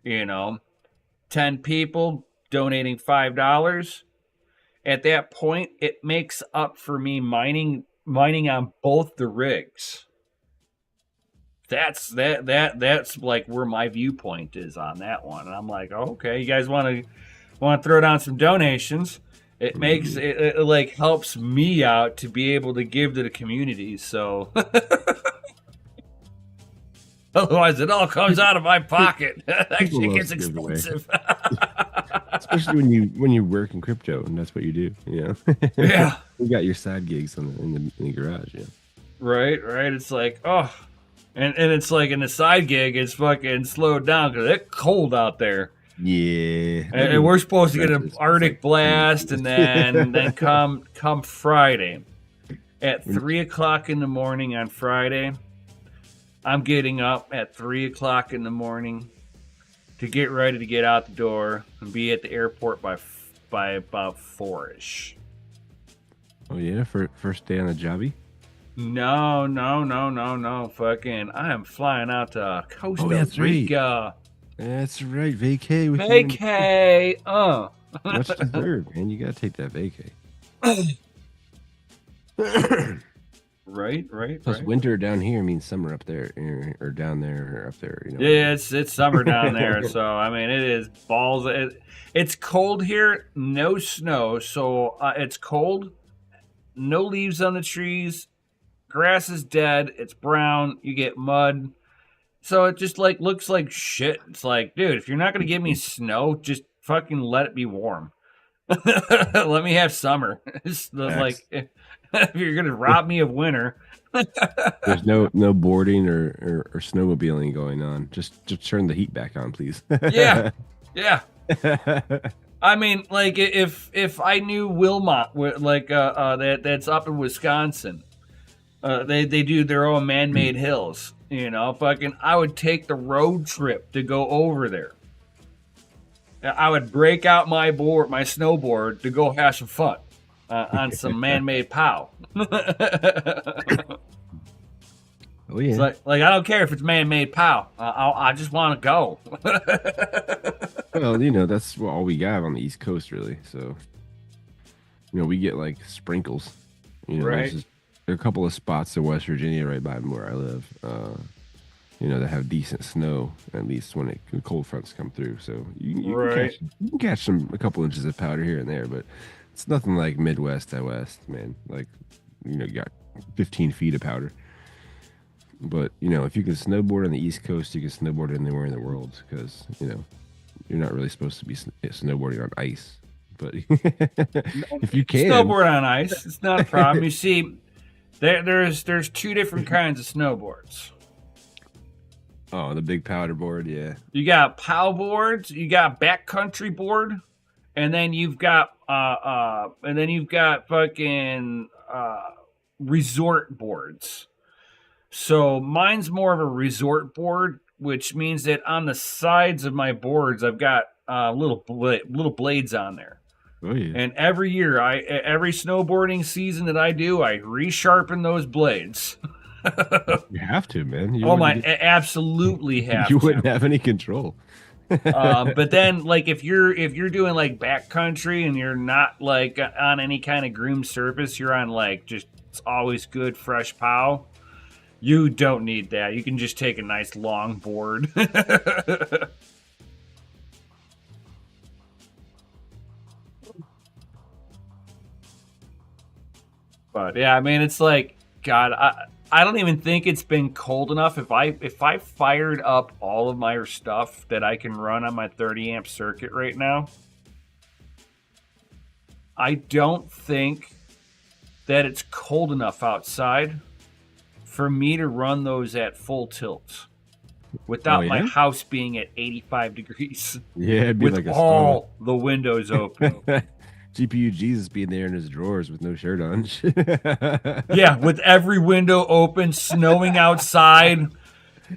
[SPEAKER 1] 10 people donating $5. At that point, it makes up for me mining on both the rigs. That's like where my viewpoint is on that one. And I'm like, oh, okay, you guys want to throw down some donations? It makes it like helps me out to be able to give to the community. So otherwise, it all comes out of my pocket. That shit gets expensive.
[SPEAKER 2] Especially when you work in crypto and that's what you do,
[SPEAKER 1] Yeah.
[SPEAKER 2] You got your side gigs in the garage, yeah.
[SPEAKER 1] Right. It's like, oh, and it's like in the side gig, it's fucking slowed down because it's cold out there.
[SPEAKER 2] Yeah.
[SPEAKER 1] And we're supposed to get an Arctic blast, and then come Friday at 3:00 in the morning on Friday. I'm getting up at 3:00 in the morning to get ready to get out the door and be at the airport by about 4-ish.
[SPEAKER 2] Oh yeah, first day on the jobby?
[SPEAKER 1] No. Fucking, I am flying out to Costa Rica.
[SPEAKER 2] That's right, vacay with
[SPEAKER 1] vacay.
[SPEAKER 2] Much deserved, man. You gotta take that vacay.
[SPEAKER 1] Right.
[SPEAKER 2] Plus, winter down here means summer up there, or down there, or up there.
[SPEAKER 1] Yeah, it's summer down there. So I mean, it is balls. It's cold here, no snow, so it's cold. No leaves on the trees. Grass is dead. It's brown. You get mud. So it just like looks like shit. It's like, dude, if you're not gonna give me snow, just fucking let it be warm. Let me have summer. Like if you're gonna rob me of winter.
[SPEAKER 2] There's no boarding or snowmobiling going on. Just turn the heat back on, please.
[SPEAKER 1] Yeah. I mean, like if I knew Wilmot, like that's up in Wisconsin, they do their own man-made hills. Fucking, I would take the road trip to go over there. I would break out my snowboard to go have some fun on some man-made POW.
[SPEAKER 2] Oh yeah.
[SPEAKER 1] It's like I don't care if it's man-made POW. I just want to go.
[SPEAKER 2] Well, that's all we got on the East Coast, really. So, we get like sprinkles.
[SPEAKER 1] Right.
[SPEAKER 2] There are a couple of spots in West Virginia right by where I live, that have decent snow, at least when the cold fronts come through. So you can catch a couple inches of powder here and there, but it's nothing like Midwest to West, man. Like, you got 15 feet of powder. But, if you can snowboard on the East Coast, you can snowboard anywhere in the world because, you're not really supposed to be snowboarding on ice. But if you can
[SPEAKER 1] snowboard on ice, it's not a problem. You see, There's two different kinds of snowboards.
[SPEAKER 2] Oh, the big powder board, yeah.
[SPEAKER 1] You got POW boards, you got backcountry board, and then you've got fucking resort boards. So mine's more of a resort board, which means that on the sides of my boards I've got little blades on there.
[SPEAKER 2] Oh yeah.
[SPEAKER 1] And every year, every snowboarding season that I do, I resharpen those blades.
[SPEAKER 2] You have to, man.
[SPEAKER 1] Absolutely have
[SPEAKER 2] you
[SPEAKER 1] to.
[SPEAKER 2] wouldn't have any control.
[SPEAKER 1] But then, like, if you're doing like backcountry and you're not like on any kind of groomed surface, you're on like just it's always good fresh POW. You don't need that. You can just take a nice long board. But yeah, I mean, it's like, God, I don't even think it's been cold enough. If I fired up all of my stuff that I can run on my 30 amp circuit right now, I don't think that it's cold enough outside for me to run those at full tilt without my house being at 85 degrees.
[SPEAKER 2] Yeah, it'd be
[SPEAKER 1] with
[SPEAKER 2] like
[SPEAKER 1] all the windows open.
[SPEAKER 2] GPU Jesus being there in his drawers with no shirt on.
[SPEAKER 1] Yeah, with every window open, snowing outside.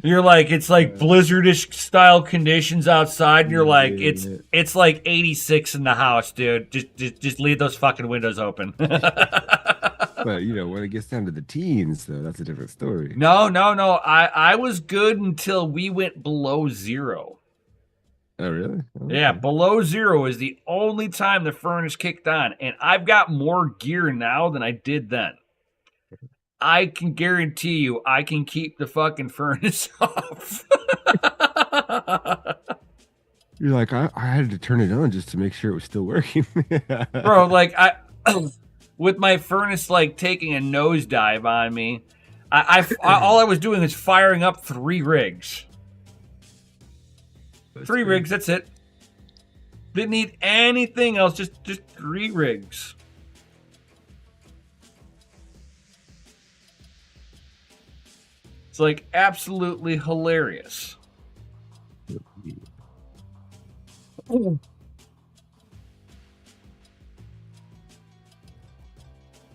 [SPEAKER 1] You're like, it's like blizzardish style conditions outside, and you're like, it's like 86 in the house, dude. Just leave those fucking windows open.
[SPEAKER 2] But you know, when it gets down to the teens, though, that's a different story.
[SPEAKER 1] No. I was good until we went below 0.
[SPEAKER 2] Oh, really? Oh,
[SPEAKER 1] yeah, below 0 is the only time the furnace kicked on, and I've got more gear now than I did then. I can guarantee you I can keep the fucking furnace off.
[SPEAKER 2] You're like, I had to turn it on just to make sure it was still working.
[SPEAKER 1] Bro, like, with my furnace, like, taking a nosedive on me, all I was doing was firing up 3 rigs. That's 3 rigs, that's it. Didn't need anything else, just 3 rigs. It's like absolutely hilarious.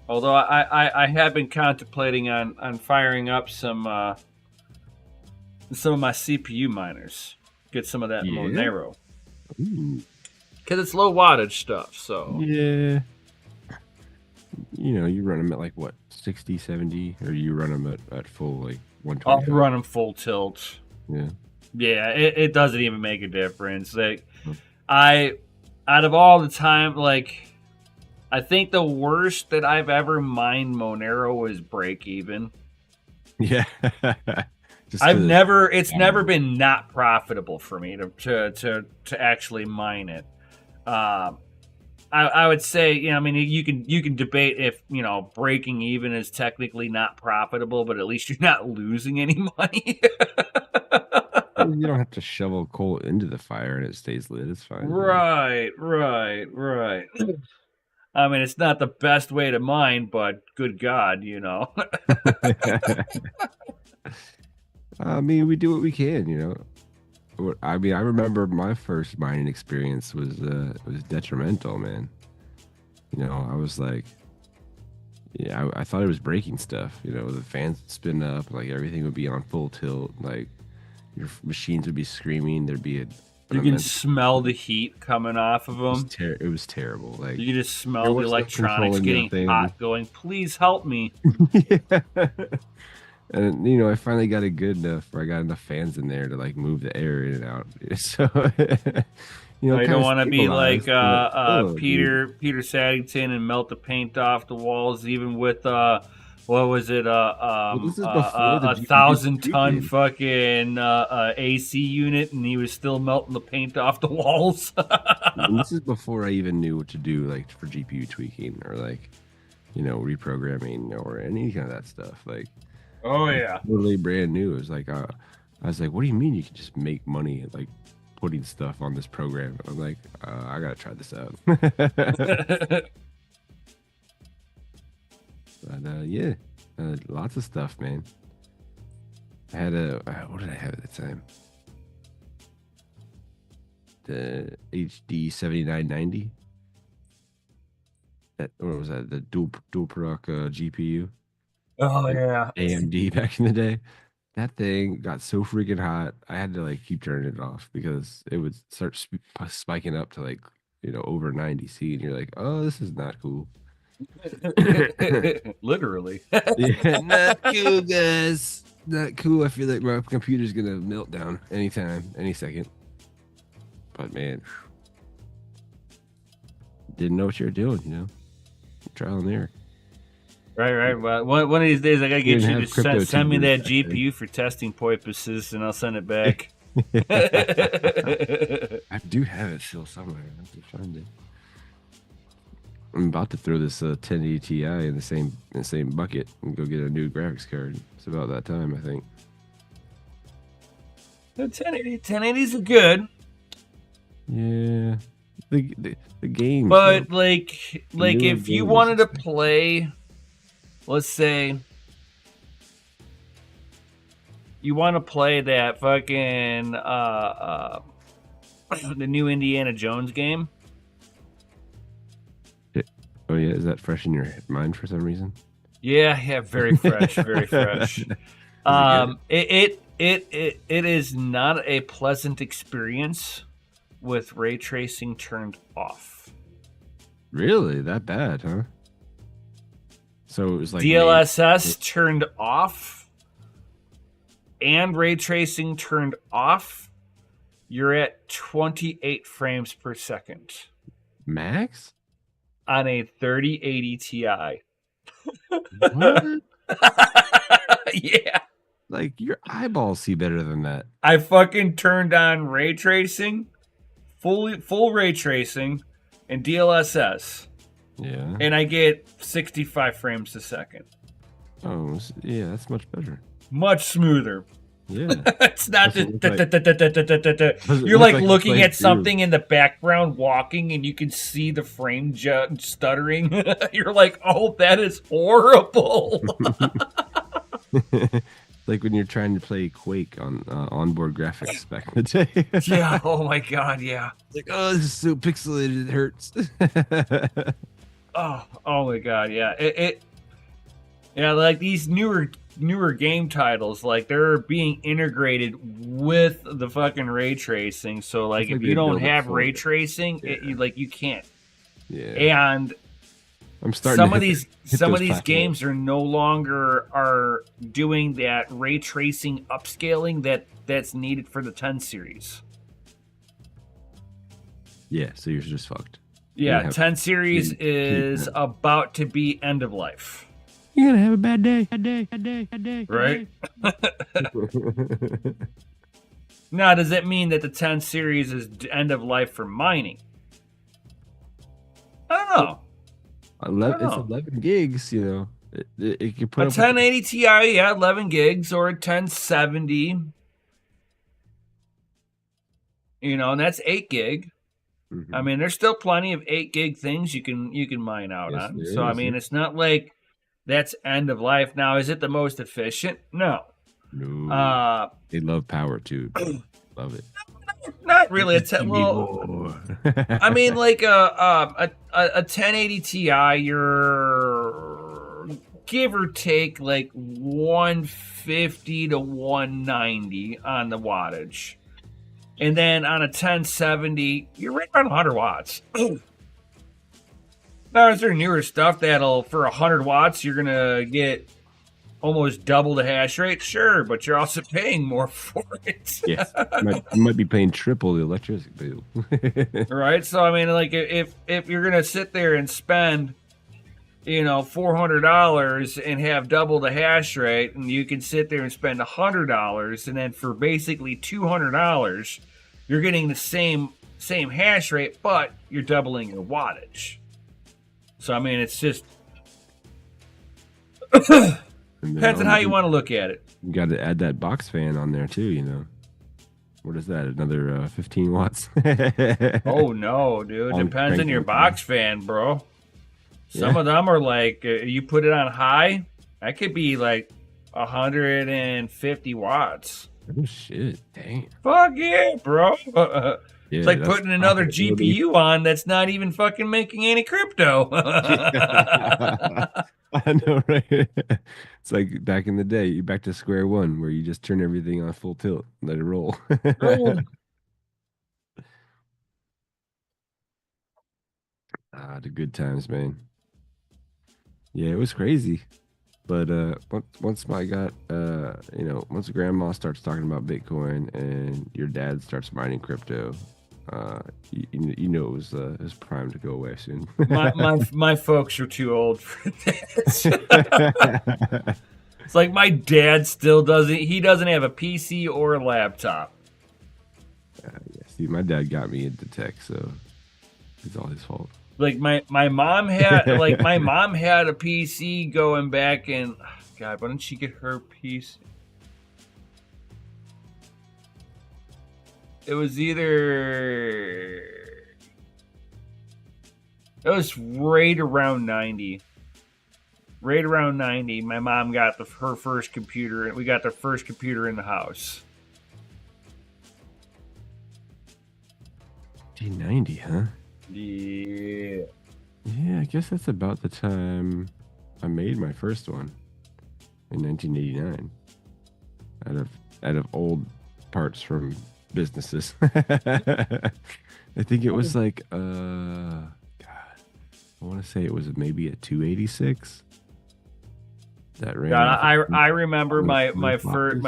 [SPEAKER 1] Although I have been contemplating on firing up some of my CPU miners. Get some of that Monero. Because it's low wattage stuff, so.
[SPEAKER 2] Yeah. You know, you run them at like, what, 60, 70? Or you run them at full, like, 120?
[SPEAKER 1] I'll run them full tilt.
[SPEAKER 2] Yeah.
[SPEAKER 1] Yeah, it doesn't even make a difference. Like, out of all the time, like, I think the worst that I've ever mined Monero was break even.
[SPEAKER 2] Yeah.
[SPEAKER 1] It's never been not profitable for me to actually mine it. I would say, you know, I mean, you can debate if, you know, breaking even is technically not profitable, but at least you're not losing any money.
[SPEAKER 2] You don't have to shovel coal into the fire and it stays lit. It's fine.
[SPEAKER 1] Right. I mean, it's not the best way to mine, but good God, you know.
[SPEAKER 2] I mean, we do what we can, you know. I mean, I remember my first mining experience was detrimental, man. You know, I was like, yeah, I thought it was breaking stuff. You know, the fans would spin up, like everything would be on full tilt, like your machines would be screaming. There'd be
[SPEAKER 1] you can smell the heat coming off of them.
[SPEAKER 2] It was terrible. Like
[SPEAKER 1] you can just smell the electronics getting hot. Going, please help me.
[SPEAKER 2] Yeah. And you know, I finally got it good enough where I got enough fans in there to like move the air in and out. So you know,
[SPEAKER 1] you don't want to be like Peter Saddington and melt the paint off the walls, even with what was it? A 1,000-ton fucking AC unit, and he was still melting the paint off the walls.
[SPEAKER 2] And this is before I even knew what to do, like for GPU tweaking or like, you know, reprogramming or any kind of that stuff. Like,
[SPEAKER 1] oh yeah,
[SPEAKER 2] totally brand new. It was like, I was like, what do you mean you can just make money like putting stuff on this program? I'm like, I gotta try this out. But yeah, Lots of stuff, man. I had a what did I have at the time? The HD 7990. That what was that? The dual product GPU.
[SPEAKER 1] Oh yeah,
[SPEAKER 2] AMD back in the day. That thing got so freaking hot. I had to like keep turning it off because it would start spiking up to like over 90 C, and you're like, oh, this is not cool.
[SPEAKER 1] literally.
[SPEAKER 2] Yeah, not cool, guys. Not cool. I feel like my computer's gonna melt down anytime, any second. But man, didn't know what you were doing. Trial and error.
[SPEAKER 1] Right. Well, one of these days I gotta get you to send me that GPU for testing purposes, and I'll send it back.
[SPEAKER 2] I do have it still somewhere. I have to find it. I'm about to throw this 1080 Ti in the same bucket and go get a new graphics card. It's about that time, I think.
[SPEAKER 1] The 1080s are good.
[SPEAKER 2] Yeah, the game.
[SPEAKER 1] But like if you wanted to play, let's say you want to play that fucking the new Indiana Jones game.
[SPEAKER 2] Oh yeah, is that fresh in your mind for some reason?
[SPEAKER 1] Yeah, very fresh, very fresh. It is not a pleasant experience with ray tracing turned off.
[SPEAKER 2] Really, that bad, huh? So it was like
[SPEAKER 1] DLSS turned off and ray tracing turned off. You're at 28 frames per second.
[SPEAKER 2] Max?
[SPEAKER 1] On a 3080 Ti.
[SPEAKER 2] What?
[SPEAKER 1] Yeah.
[SPEAKER 2] Like, your eyeballs see better than that.
[SPEAKER 1] I fucking turned on ray tracing, full ray tracing, and DLSS.
[SPEAKER 2] Yeah.
[SPEAKER 1] And I get 65 frames a second.
[SPEAKER 2] Oh, yeah, that's much better.
[SPEAKER 1] Much smoother.
[SPEAKER 2] Yeah.
[SPEAKER 1] It's not you're like looking at something in the background walking and you can see the frame stuttering. You're like, oh, that is horrible.
[SPEAKER 2] Like when you're trying to play Quake on onboard graphics back in the day.
[SPEAKER 1] Yeah, oh my god, yeah.
[SPEAKER 2] It's like, oh, this is so pixelated, it hurts.
[SPEAKER 1] oh my god, yeah. Yeah, like these newer game titles, like they're being integrated with the fucking ray tracing. So like if you don't have ray tracing, you can't.
[SPEAKER 2] Yeah.
[SPEAKER 1] And
[SPEAKER 2] I'm starting
[SPEAKER 1] some of these games are no longer are doing that ray tracing upscaling that's needed for the 10 series.
[SPEAKER 2] Yeah, so you're just fucked.
[SPEAKER 1] Yeah, 10 series is about to be end of life.
[SPEAKER 2] You're gonna have a bad day.
[SPEAKER 1] Right? Now, does that mean that the 10 series is end of life for mining? I don't know.
[SPEAKER 2] It's 11 gigs, It can put
[SPEAKER 1] a 1080 Ti, yeah, 11 gigs, or a 1070. And that's 8 gig. Mm-hmm. I mean, there's still plenty of 8 gig things you can mine out on. So I mean, it's not like that's end of life. Now, is it the most efficient? No.
[SPEAKER 2] They love power too. Love it.
[SPEAKER 1] Not really. I mean, like a 1080 Ti, you're give or take like 150 to 190 on the wattage, and then on a 1070, you're right around 100 watts. Now, is there newer stuff that'll, for 100 watts, you're going to get almost double the hash rate? Sure, but you're also paying more for it.
[SPEAKER 2] Yes, you might be paying triple the electricity bill.
[SPEAKER 1] Right? So, I mean, like, if you're going to sit there and spend, $400 and have double the hash rate, and you can sit there and spend $100, and then for basically $200, you're getting the same hash rate, but you're doubling your wattage. So, I mean, it's just depends on how you want to look at it.
[SPEAKER 2] You got to add that box fan on there, too, What is that? Another 15 watts?
[SPEAKER 1] Oh, no, dude. Depends on your box fan, bro. Some of them are like, you put it on high, That could be like 150 watts.
[SPEAKER 2] Oh shit! Dang.
[SPEAKER 1] Fuck yeah, bro.
[SPEAKER 2] Yeah,
[SPEAKER 1] It's like
[SPEAKER 2] that's
[SPEAKER 1] putting another
[SPEAKER 2] profitability.
[SPEAKER 1] GPU on that's not even fucking making any crypto.
[SPEAKER 2] I know, right? It's like back in the day, you back to square one, where you just turn everything on full tilt, and let it roll. The good times, man. Yeah, it was crazy. But once I got once grandma starts talking about Bitcoin and your dad starts mining crypto, it was primed to go away soon.
[SPEAKER 1] my folks are too old for this. It's like my dad still doesn't. He doesn't have a PC or a laptop.
[SPEAKER 2] Yeah, see, my dad got me into tech, so it's all his fault.
[SPEAKER 1] Like my mom had my mom had a PC going back in. God, why didn't she get her PC? It was right around 90. Right around 90, my mom got her first computer, and we got the first computer in the house.
[SPEAKER 2] 1990, huh?
[SPEAKER 1] Yeah.
[SPEAKER 2] Yeah, I guess that's about the time I made my first one in 1989. Out of old parts from businesses. I think it was like God, I want to say it was maybe a 286. That ran.
[SPEAKER 1] God, I remember my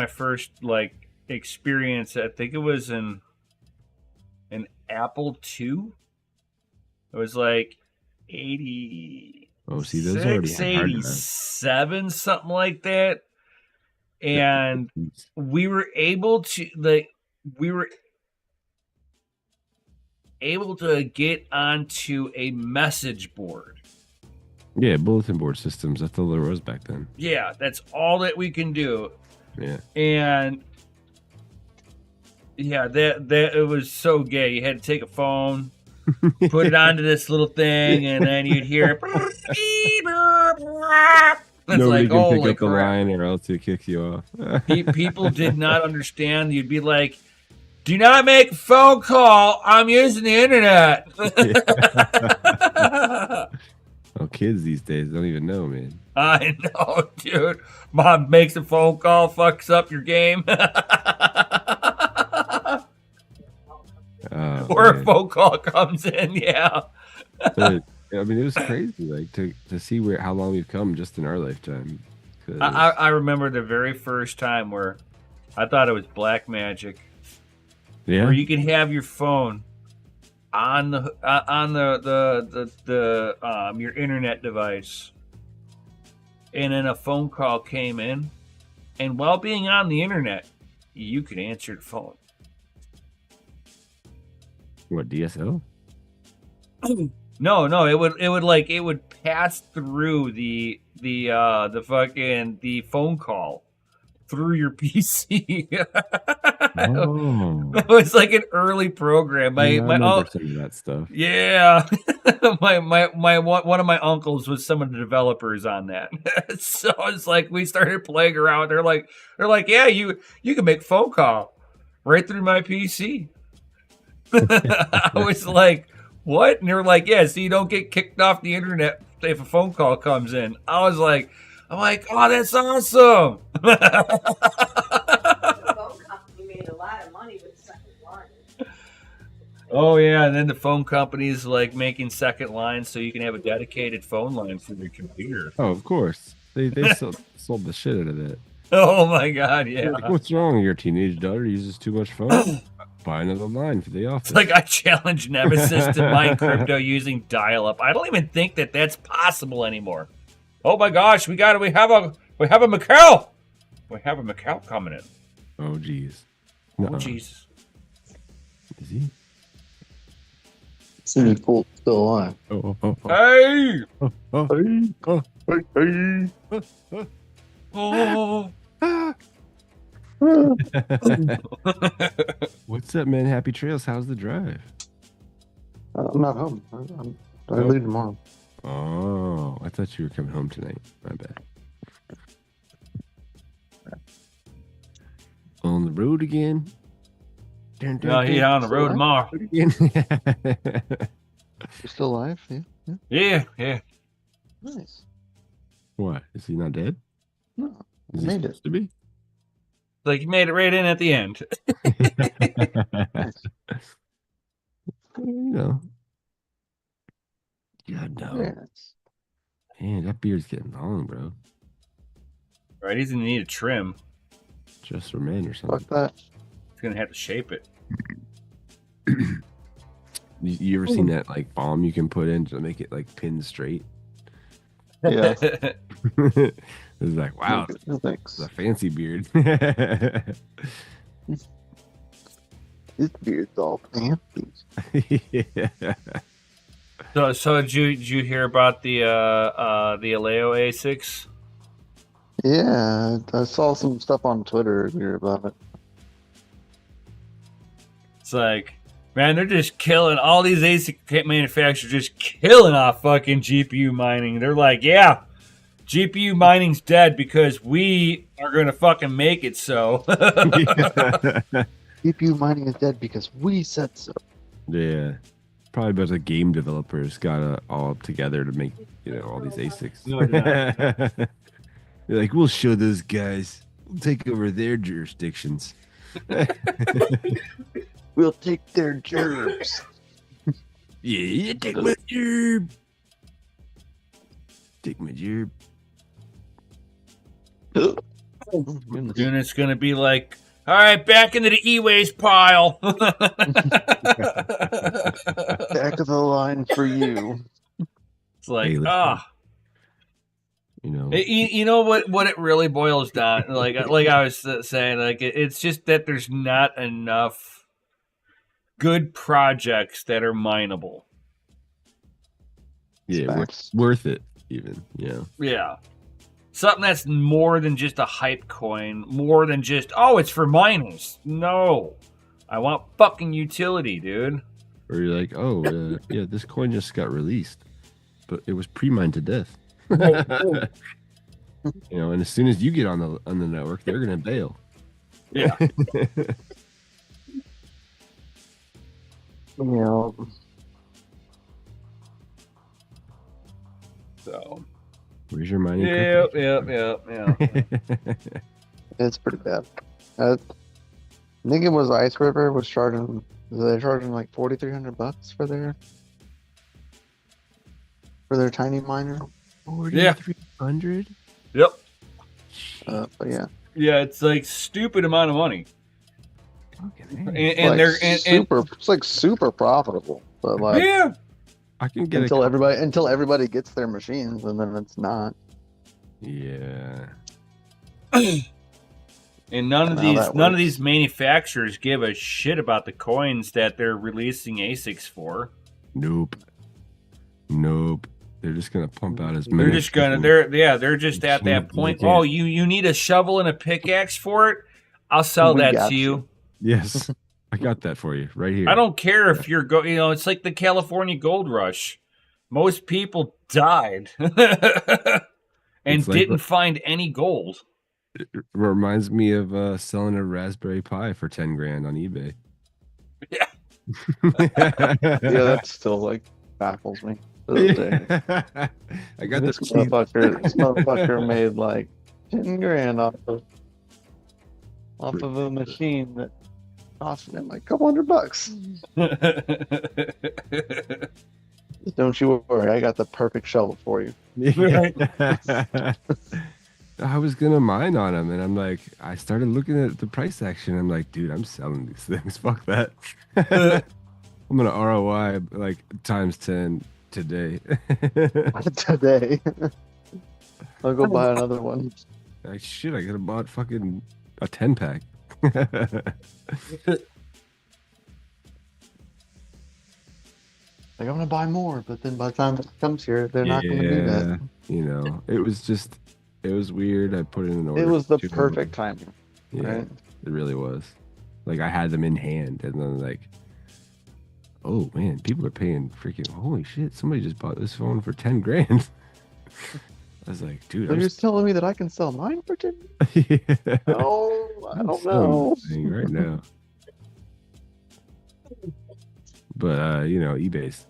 [SPEAKER 1] first like experience. I think it was an Apple II. It was like 80.
[SPEAKER 2] Oh, see, those already had hard drive.
[SPEAKER 1] 87, something like that. And we were able to get onto a message board.
[SPEAKER 2] Yeah, bulletin board systems. That's all there was back then.
[SPEAKER 1] Yeah, that's all that we can do.
[SPEAKER 2] Yeah.
[SPEAKER 1] And yeah, that it was so gay. You had to take a phone, put it onto this little thing, and then you'd hear it's
[SPEAKER 2] nobody
[SPEAKER 1] like,
[SPEAKER 2] can pick up the line, or else it kicks you off.
[SPEAKER 1] People did not understand. You'd be like, "Do not make a phone call. I'm using the internet."
[SPEAKER 2] Well, kids these days don't even know, man.
[SPEAKER 1] I know, dude. Mom makes a phone call, fucks up your game. Or a phone call comes in, yeah.
[SPEAKER 2] But, I mean, it was crazy, like to see how long we've come just in our lifetime.
[SPEAKER 1] I remember the very first time where I thought it was black magic.
[SPEAKER 2] Yeah.
[SPEAKER 1] Where you can have your phone on the your internet device, and then a phone call came in, and while being on the internet, you could answer the phone.
[SPEAKER 2] What, DSL?
[SPEAKER 1] No, it would pass through the phone call through your PC.
[SPEAKER 2] Oh.
[SPEAKER 1] It was like an early program.
[SPEAKER 2] I remember some of that stuff.
[SPEAKER 1] Yeah. One of my uncles was some of the developers on that. So it's like we started playing around. They're like, yeah, you can make phone call right through my PC. I was like, what? And they were like, yeah, so you don't get kicked off the internet if a phone call comes in. I'm like, oh, that's awesome.
[SPEAKER 3] The phone company made a lot of money with second line.
[SPEAKER 1] Oh yeah, and then the phone company's like making second lines so you can have a dedicated phone line for your computer.
[SPEAKER 2] Oh, of course. They sold the shit out of that.
[SPEAKER 1] Oh my god, yeah.
[SPEAKER 2] Like, what's wrong? Your teenage daughter uses too much phone? Buy another line for the office.
[SPEAKER 1] It's like I challenge Nemesis to mine crypto using dial-up. I don't even think that that's possible anymore. Oh my gosh, we have a Macau. We have a Macau coming in.
[SPEAKER 2] Oh jeez.
[SPEAKER 1] Oh Jesus.
[SPEAKER 2] Is he?
[SPEAKER 4] See, still alive.
[SPEAKER 2] Oh.
[SPEAKER 1] Hey!
[SPEAKER 4] Hey!
[SPEAKER 1] Oh.
[SPEAKER 2] What's up, man? Happy trails. How's the drive?
[SPEAKER 4] I'm not home. I leave tomorrow.
[SPEAKER 2] Oh, I thought you were coming home tonight. My bad. road again.
[SPEAKER 1] No, he's on the road tomorrow.
[SPEAKER 2] Again.
[SPEAKER 4] You're still alive? Yeah.
[SPEAKER 1] Yeah.
[SPEAKER 4] Nice.
[SPEAKER 2] What? Is he not dead?
[SPEAKER 4] No,
[SPEAKER 2] Is
[SPEAKER 4] I
[SPEAKER 2] he
[SPEAKER 4] made
[SPEAKER 2] supposed
[SPEAKER 4] it.
[SPEAKER 2] to be?
[SPEAKER 1] Like, you made it right in at the end.
[SPEAKER 4] Nice.
[SPEAKER 2] You know. God no.
[SPEAKER 4] Very nice.
[SPEAKER 2] Man, that beard's getting long, bro.
[SPEAKER 1] Right, he's gonna need a trim.
[SPEAKER 2] Just for men or something.
[SPEAKER 4] Fuck that.
[SPEAKER 1] He's gonna have to shape it.
[SPEAKER 2] You ever seen that like balm you can put in to make it like pin straight?
[SPEAKER 4] Yeah.
[SPEAKER 2] It's like, wow,
[SPEAKER 4] Thanks.
[SPEAKER 2] it's a fancy beard.
[SPEAKER 4] This beard's all fancy.
[SPEAKER 2] Yeah.
[SPEAKER 1] So did you hear about the ALEO ASICs?
[SPEAKER 4] Yeah, I saw some stuff on Twitter earlier about it.
[SPEAKER 1] It's like, man, they're just killing all these ASIC manufacturers, just killing off fucking GPU mining. They're like, yeah, GPU mining's dead because we are gonna fucking make it so.
[SPEAKER 4] GPU mining is dead because we said so.
[SPEAKER 2] Yeah. Probably because the game developers got all up together to make, all these ASICs.
[SPEAKER 1] No, they're
[SPEAKER 2] They're like, we'll show those guys. We'll take over their jurisdictions.
[SPEAKER 4] We'll take their gerbs.
[SPEAKER 2] Yeah, take my gerb. Take my gerb.
[SPEAKER 1] And it's gonna be like, all right, back into the e-waste pile.
[SPEAKER 4] Back of the line for you.
[SPEAKER 1] It's like,
[SPEAKER 2] Hey, listen.
[SPEAKER 1] You know what it really boils down, like I was saying, like it's just that there's not enough good projects that are mineable.
[SPEAKER 2] Yeah, worth it even.
[SPEAKER 1] Yeah, something that's more than just a hype coin, more than just, oh, it's for miners. No, I want fucking utility, dude.
[SPEAKER 2] Or you're like, oh, yeah, this coin just got released, but it was pre-mined to death. And as soon as you get on the network, they're gonna bail.
[SPEAKER 1] Yeah.
[SPEAKER 4] Yeah.
[SPEAKER 1] So.
[SPEAKER 2] Where's your mining?
[SPEAKER 1] Yeah.
[SPEAKER 4] It's pretty bad. I think it was Ice River was charging. They're charging like $4,300 for their tiny miner.
[SPEAKER 2] 4,300.
[SPEAKER 1] Yep.
[SPEAKER 4] But yeah.
[SPEAKER 1] Yeah, it's like stupid amount of money. And
[SPEAKER 4] like
[SPEAKER 1] they're
[SPEAKER 4] it's like super profitable, but like
[SPEAKER 1] yeah,
[SPEAKER 2] I can get
[SPEAKER 4] until everybody gets their machines, and then it's not.
[SPEAKER 2] Yeah.
[SPEAKER 1] And none of these manufacturers give a shit about the coins that they're releasing ASICs for.
[SPEAKER 2] Nope. They're just gonna pump out as many.
[SPEAKER 1] They're just gonna. They're just at that point. Oh, you need a shovel and a pickaxe for it? I'll sell that to you.
[SPEAKER 2] Yes, I got that for you right here.
[SPEAKER 1] I don't care if you're it's like the California gold rush. Most people died and didn't find any gold.
[SPEAKER 2] It reminds me of selling a Raspberry Pi for 10 grand on eBay.
[SPEAKER 1] Yeah.
[SPEAKER 4] Yeah, that still like baffles me.
[SPEAKER 2] I got
[SPEAKER 4] this motherfucker made like 10 grand off of a machine that cost him like a couple $100. Don't you worry, I got the perfect shovel for you.
[SPEAKER 2] I was gonna mine on them, and I'm like, I started looking at the price action. I'm like, dude, I'm selling these things. Fuck that. I'm gonna ROI like times 10 today.
[SPEAKER 4] Today. I'll go buy another one.
[SPEAKER 2] Like shit, I could have bought fucking a 10-pack.
[SPEAKER 4] Like, I'm gonna buy more, but then by the time it comes here, they're not gonna do that.
[SPEAKER 2] It was weird. I put it in an order.
[SPEAKER 4] It was the perfect timing.
[SPEAKER 2] Yeah,
[SPEAKER 4] right?
[SPEAKER 2] It really was. Like I had them in hand, and then like, oh man, people are paying freaking holy shit! Somebody just bought this phone for 10 grand. I was like, dude,
[SPEAKER 4] So
[SPEAKER 2] I'm
[SPEAKER 4] you're telling me that I can sell mine for 10?
[SPEAKER 2] yeah.
[SPEAKER 4] Oh, I
[SPEAKER 2] I'm
[SPEAKER 4] don't
[SPEAKER 2] selling
[SPEAKER 4] know.
[SPEAKER 2] this thing right now. But eBay's,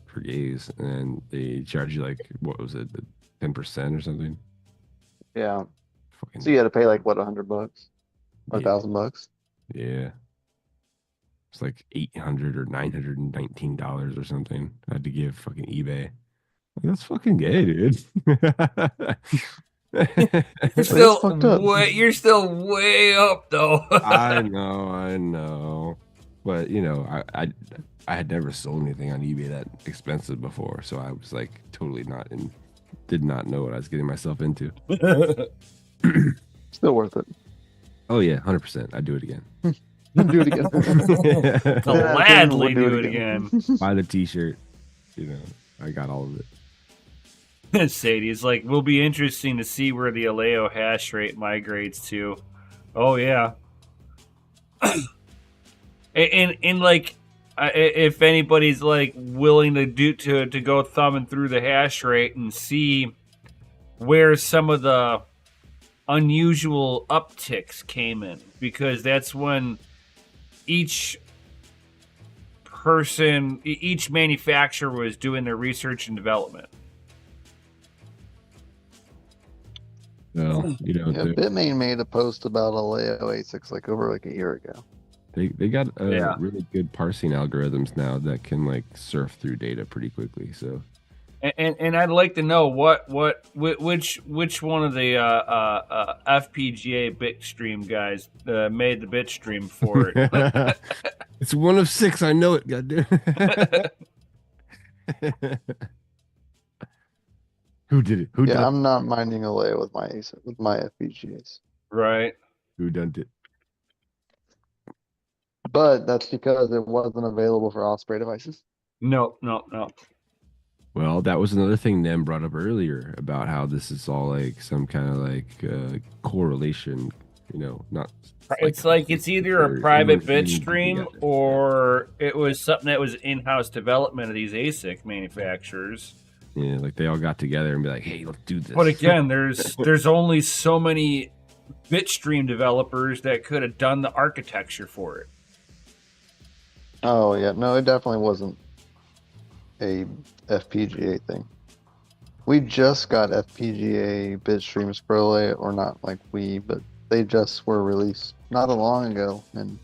[SPEAKER 2] for gays, and they charge you like, what was it, 10% or something?
[SPEAKER 4] Yeah.
[SPEAKER 2] Fucking
[SPEAKER 4] So you had to pay like what, $100 or
[SPEAKER 2] yeah,
[SPEAKER 4] $1,000?
[SPEAKER 2] yeah. It's like $800 or $919 or something. I had to give fucking eBay. Like, that's fucking gay, dude.
[SPEAKER 4] That's fucked up.
[SPEAKER 1] You're still way up though.
[SPEAKER 2] I know. But I had never sold anything on eBay that expensive before, so I was like totally not in, did not know what I was getting myself into.
[SPEAKER 4] Still worth it.
[SPEAKER 2] Oh yeah, 100%. I'd do it again.
[SPEAKER 4] Do it again.
[SPEAKER 1] Gladly do it again.
[SPEAKER 2] Buy the t-shirt. I got all of it.
[SPEAKER 1] Sadie's like, will be interesting to see where the ALEO hash rate migrates to. Oh yeah. and like, if anybody's like willing to go thumbing through the hash rate and see where some of the unusual upticks came in, because that's when each manufacturer was doing their research and development.
[SPEAKER 2] Well,
[SPEAKER 4] Yeah, Bitmain made a post about ALEO ASICs like over a year ago.
[SPEAKER 2] they got really good parsing algorithms now that can like surf through data pretty quickly. So,
[SPEAKER 1] and I'd like to know which one of the FPGA bitstream guys made the bitstream for it.
[SPEAKER 2] it's one of 6. I know it. Goddamn. Who did it? Who did
[SPEAKER 4] I'm not mining ALEO with my ASIC, with my FPGAs.
[SPEAKER 1] Right.
[SPEAKER 2] Who done it?
[SPEAKER 4] But that's because it wasn't available for Osprey devices.
[SPEAKER 1] No.
[SPEAKER 2] Well, that was another thing Nem brought up earlier about how this is all like some kind of like correlation, not.
[SPEAKER 1] It's like it's either a private bitstream or it was something that was in-house development of these ASIC manufacturers.
[SPEAKER 2] Yeah, like they all got together and be like, "Hey, let's do this."
[SPEAKER 1] But again, there's only so many bitstream developers that could have done the architecture for it.
[SPEAKER 4] Oh yeah, no, it definitely wasn't a FPGA thing. We just got FPGA bitstreams for ALEO, or not like but they just were released not that long ago, and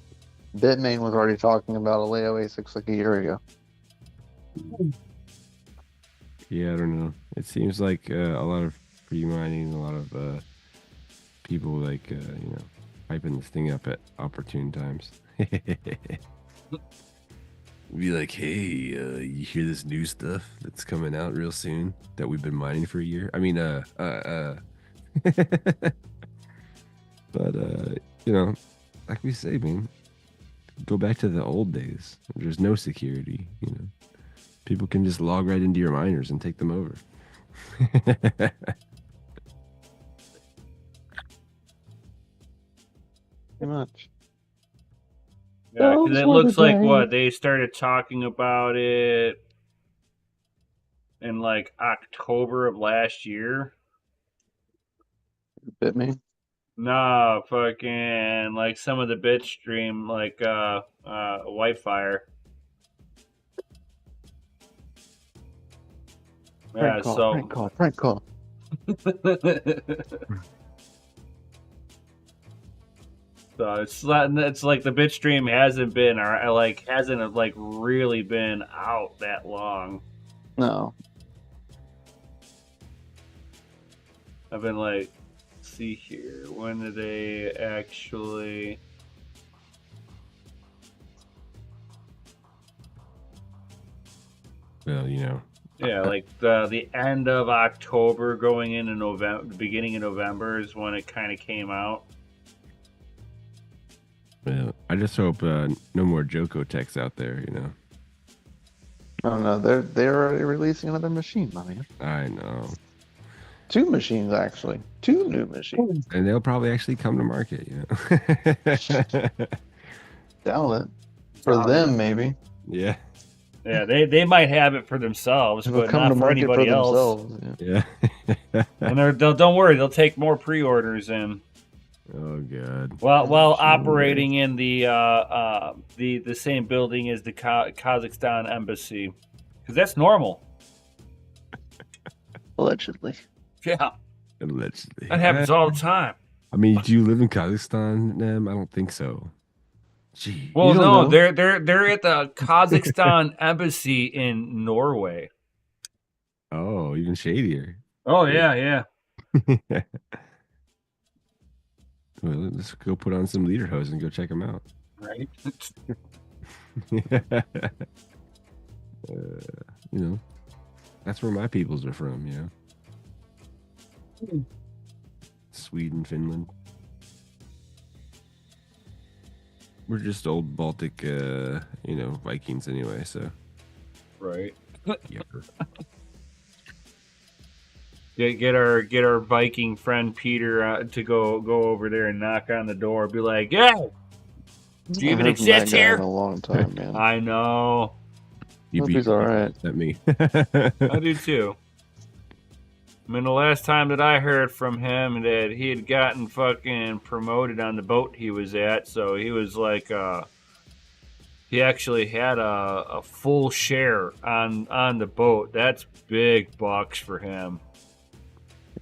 [SPEAKER 4] Bitmain was already talking about ALEO ASICs like a year ago.
[SPEAKER 2] Yeah, I don't know. It seems like a lot of pre-mining, a lot of people like hyping this thing up at opportune times. Be like, hey, you hear this new stuff that's coming out real soon that we've been mining for a year? I mean, but like we say, man, go back to the old days. There's no security, People can just log right into your miners and take them over.
[SPEAKER 4] Pretty much.
[SPEAKER 1] Yeah, because it looks like they started talking about it in like October of last year.
[SPEAKER 4] Bitmain?
[SPEAKER 1] Nah, fucking like some of the bitstream, like Whitefire. Yeah,
[SPEAKER 4] Prank call.
[SPEAKER 1] So it's like the bitstream hasn't really been out that long.
[SPEAKER 4] No.
[SPEAKER 1] I've been like, let's see here, when did they actually?
[SPEAKER 2] Well,
[SPEAKER 1] Yeah, like the end of October going into November, the beginning of November is when it kind of came out.
[SPEAKER 2] Well, I just hope no more Joko techs out there,
[SPEAKER 4] Oh no, they're already releasing another machine, my man.
[SPEAKER 2] I know.
[SPEAKER 4] 2 machines actually. 2 new machines.
[SPEAKER 2] And they'll probably actually come to market,
[SPEAKER 4] Doubt it. For them, maybe.
[SPEAKER 2] Yeah.
[SPEAKER 1] Yeah, they might have it for themselves,
[SPEAKER 4] It'll
[SPEAKER 1] but
[SPEAKER 4] come
[SPEAKER 1] not
[SPEAKER 4] to
[SPEAKER 1] for
[SPEAKER 4] market
[SPEAKER 1] anybody
[SPEAKER 4] for
[SPEAKER 1] else.
[SPEAKER 4] themselves.
[SPEAKER 2] Yeah.
[SPEAKER 1] And don't worry, they'll take more pre-orders in.
[SPEAKER 2] Oh god.
[SPEAKER 1] While
[SPEAKER 4] Sure.
[SPEAKER 1] operating in the same building as the Kazakhstan embassy, because that's normal.
[SPEAKER 4] Allegedly.
[SPEAKER 1] Yeah,
[SPEAKER 2] Allegedly.
[SPEAKER 1] that happens all the time.
[SPEAKER 2] I mean, do you live in Kazakhstan, Nam? I don't think so. Gee.
[SPEAKER 1] Well,
[SPEAKER 4] don't
[SPEAKER 1] no,
[SPEAKER 4] know.
[SPEAKER 1] they're at the Kazakhstan embassy in Norway.
[SPEAKER 2] Oh, even shadier.
[SPEAKER 1] Oh yeah.
[SPEAKER 2] Well, let's go put on some lederhosen and go check them out.
[SPEAKER 1] Right.
[SPEAKER 2] You know, that's where my peoples are from, you know. Sweden, Finland. We're just old Baltic, you know, Vikings anyway, so.
[SPEAKER 1] Right.
[SPEAKER 2] Yucker.
[SPEAKER 1] Get our Viking friend Peter to go over there and knock on the door. Be like, yeah, do you even
[SPEAKER 4] I haven't heard from that
[SPEAKER 1] exist
[SPEAKER 4] guy
[SPEAKER 1] here?
[SPEAKER 4] in a long time, man.
[SPEAKER 1] I know.
[SPEAKER 4] Hope he's all right.
[SPEAKER 2] At me.
[SPEAKER 1] I do too. I mean, the last time that I heard from him that he had gotten fucking promoted on the boat he was at, so he was like, he actually had a full share on the boat. That's big bucks for him.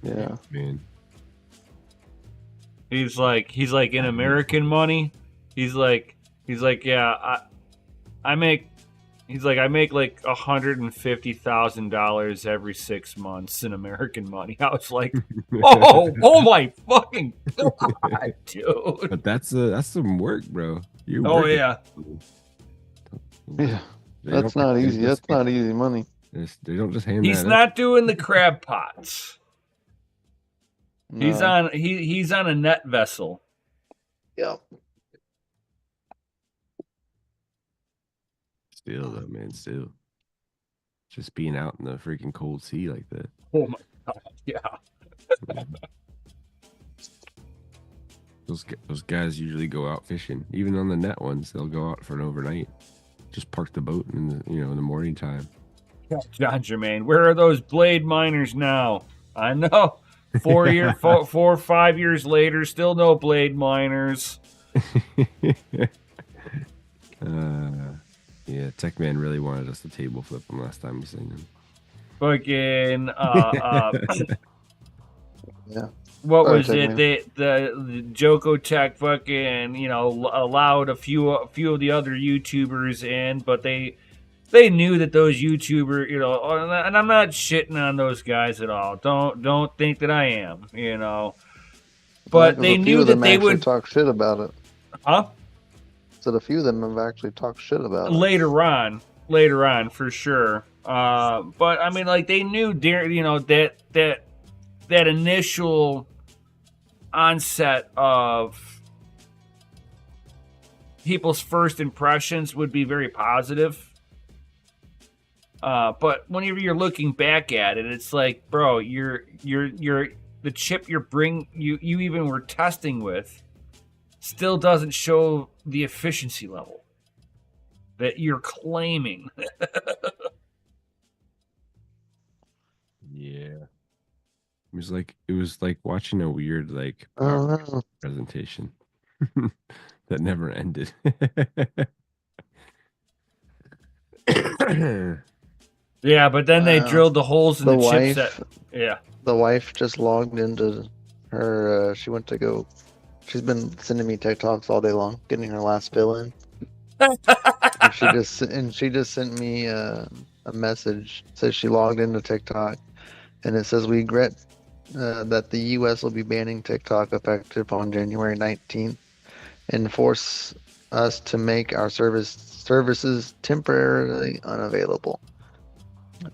[SPEAKER 4] Yeah.
[SPEAKER 2] Man.
[SPEAKER 1] He's like in American money. He's like, yeah, I make like $150,000 every 6 months in American money. I was like, oh my fucking god, dude.
[SPEAKER 2] But that's some work, bro. You're
[SPEAKER 1] Oh
[SPEAKER 2] working.
[SPEAKER 1] yeah.
[SPEAKER 4] Yeah.
[SPEAKER 2] They
[SPEAKER 4] That's
[SPEAKER 2] don't-
[SPEAKER 4] not
[SPEAKER 2] they
[SPEAKER 4] easy.
[SPEAKER 2] just-
[SPEAKER 4] That's not easy money.
[SPEAKER 2] They don't just hand
[SPEAKER 1] He's
[SPEAKER 2] that
[SPEAKER 1] not doing the crab pots. He's
[SPEAKER 4] No.
[SPEAKER 1] on he's on a net vessel.
[SPEAKER 4] Yep.
[SPEAKER 2] Still though, man, still. Just being out in the freaking cold sea like that.
[SPEAKER 1] Oh my god, yeah.
[SPEAKER 2] Those guys usually go out fishing. Even on the net ones, they'll go out for an overnight. Just park the boat in the in the morning time.
[SPEAKER 1] John Jermaine, where are those blade miners now? I know. 4 or 5 years later, still no blade miners.
[SPEAKER 2] Yeah, Tech Man really wanted us to table flip him last time we seen him.
[SPEAKER 1] Fucking
[SPEAKER 4] Yeah.
[SPEAKER 1] what
[SPEAKER 4] Sorry,
[SPEAKER 1] was it?
[SPEAKER 4] Tech
[SPEAKER 1] The Joko Tech fucking allowed a few of the other YouTubers in, but they knew that those YouTubers, and I'm not shitting on those guys at all. Don't think that I am, But
[SPEAKER 4] Because
[SPEAKER 1] they
[SPEAKER 4] a few
[SPEAKER 1] knew
[SPEAKER 4] of
[SPEAKER 1] that
[SPEAKER 4] them
[SPEAKER 1] they
[SPEAKER 4] actually
[SPEAKER 1] would,
[SPEAKER 4] talk shit about it.
[SPEAKER 1] huh?
[SPEAKER 4] So a few of them have actually talked shit about it.
[SPEAKER 1] Later on for sure. But I mean, like they knew, that initial onset of people's first impressions would be very positive. But whenever you're looking back at it, it's like, bro, you're the chip you even were testing with still doesn't show the efficiency level that you're claiming.
[SPEAKER 2] Yeah. It was like watching a weird
[SPEAKER 4] Oh,
[SPEAKER 2] presentation that never ended.
[SPEAKER 1] Yeah, but then they
[SPEAKER 4] Wow.
[SPEAKER 1] drilled the holes in
[SPEAKER 4] The
[SPEAKER 1] the
[SPEAKER 4] wife-
[SPEAKER 1] chipset. Yeah.
[SPEAKER 4] the wife just logged into her. She went to go. She's been sending me TikToks all day long, getting her last fill in. And she just sent me a message. Says she logged into TikTok, and it says we regret that the U.S. will be banning TikTok effective on January 19th, and force us to make our services temporarily unavailable.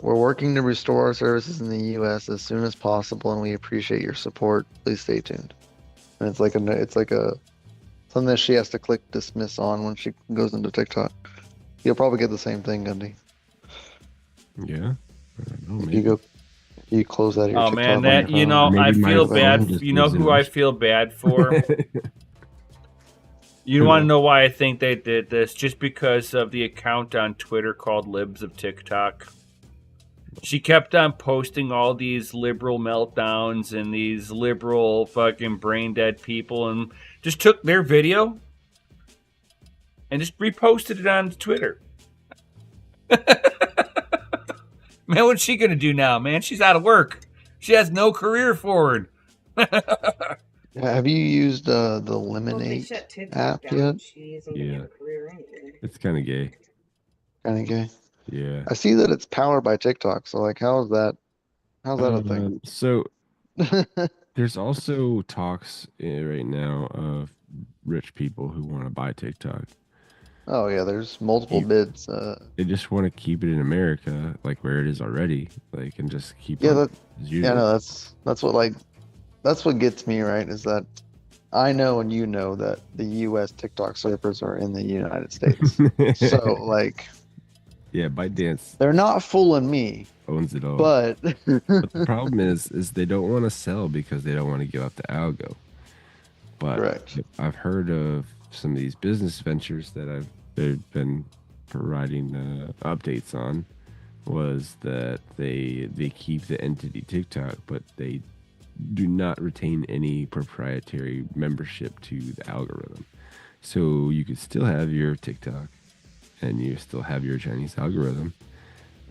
[SPEAKER 4] We're working to restore our services in the U.S. as soon as possible, and we appreciate your support. Please stay tuned. And it's like a something that she has to click dismiss on when she goes into TikTok. You'll probably get the same thing, Gundy.
[SPEAKER 2] Yeah. I don't know,
[SPEAKER 4] If
[SPEAKER 2] maybe.
[SPEAKER 4] you go, you close out of your
[SPEAKER 1] Oh
[SPEAKER 4] TikTok
[SPEAKER 1] man,
[SPEAKER 4] on
[SPEAKER 1] that
[SPEAKER 4] your phone.
[SPEAKER 1] I
[SPEAKER 2] Maybe my
[SPEAKER 1] feel
[SPEAKER 2] phone
[SPEAKER 1] bad.
[SPEAKER 2] just
[SPEAKER 1] You know
[SPEAKER 2] gives
[SPEAKER 1] who
[SPEAKER 2] it
[SPEAKER 1] I
[SPEAKER 2] a-
[SPEAKER 1] feel bad for? You want to know why I think they did this? Just because of the account on Twitter called Libs of TikTok. She kept on posting all these liberal meltdowns and these liberal fucking brain dead people, and just took their video and just reposted it on Twitter. Man, what's she gonna do now, man? She's out of work. She has no career forward.
[SPEAKER 4] Have you used the
[SPEAKER 3] Well, if they
[SPEAKER 4] Lemonade
[SPEAKER 3] shut TikTok
[SPEAKER 4] app
[SPEAKER 3] down,
[SPEAKER 4] yet?
[SPEAKER 3] she isn't gonna
[SPEAKER 2] Yeah.
[SPEAKER 3] have a career anyway.
[SPEAKER 2] It's kind of gay.
[SPEAKER 4] Kind of gay.
[SPEAKER 2] Yeah.
[SPEAKER 4] I see that it's powered by TikTok. So like, how's that? How's that a thing?
[SPEAKER 2] So there's also talks right now of rich people who want to buy TikTok.
[SPEAKER 4] Oh yeah, there's multiple bids.
[SPEAKER 2] They just want to keep it in America, like where it is already, like, and just keep.
[SPEAKER 4] Yeah,
[SPEAKER 2] on
[SPEAKER 4] that,
[SPEAKER 2] as
[SPEAKER 4] yeah,
[SPEAKER 2] usual.
[SPEAKER 4] no, that's what gets me, right? Is that I know and you know that the U.S. TikTok servers are in the United States. So like,
[SPEAKER 2] yeah, ByteDance
[SPEAKER 4] they're not fooling me.
[SPEAKER 2] owns it all.
[SPEAKER 4] But
[SPEAKER 2] But the problem is they don't want to sell because they don't want to give up the algo. But
[SPEAKER 4] Correct.
[SPEAKER 2] I've heard of some of these business ventures that they've been providing updates on, was that they keep the entity TikTok, but they do not retain any proprietary membership to the algorithm. So you could still have your TikTok and you still have your Chinese algorithm,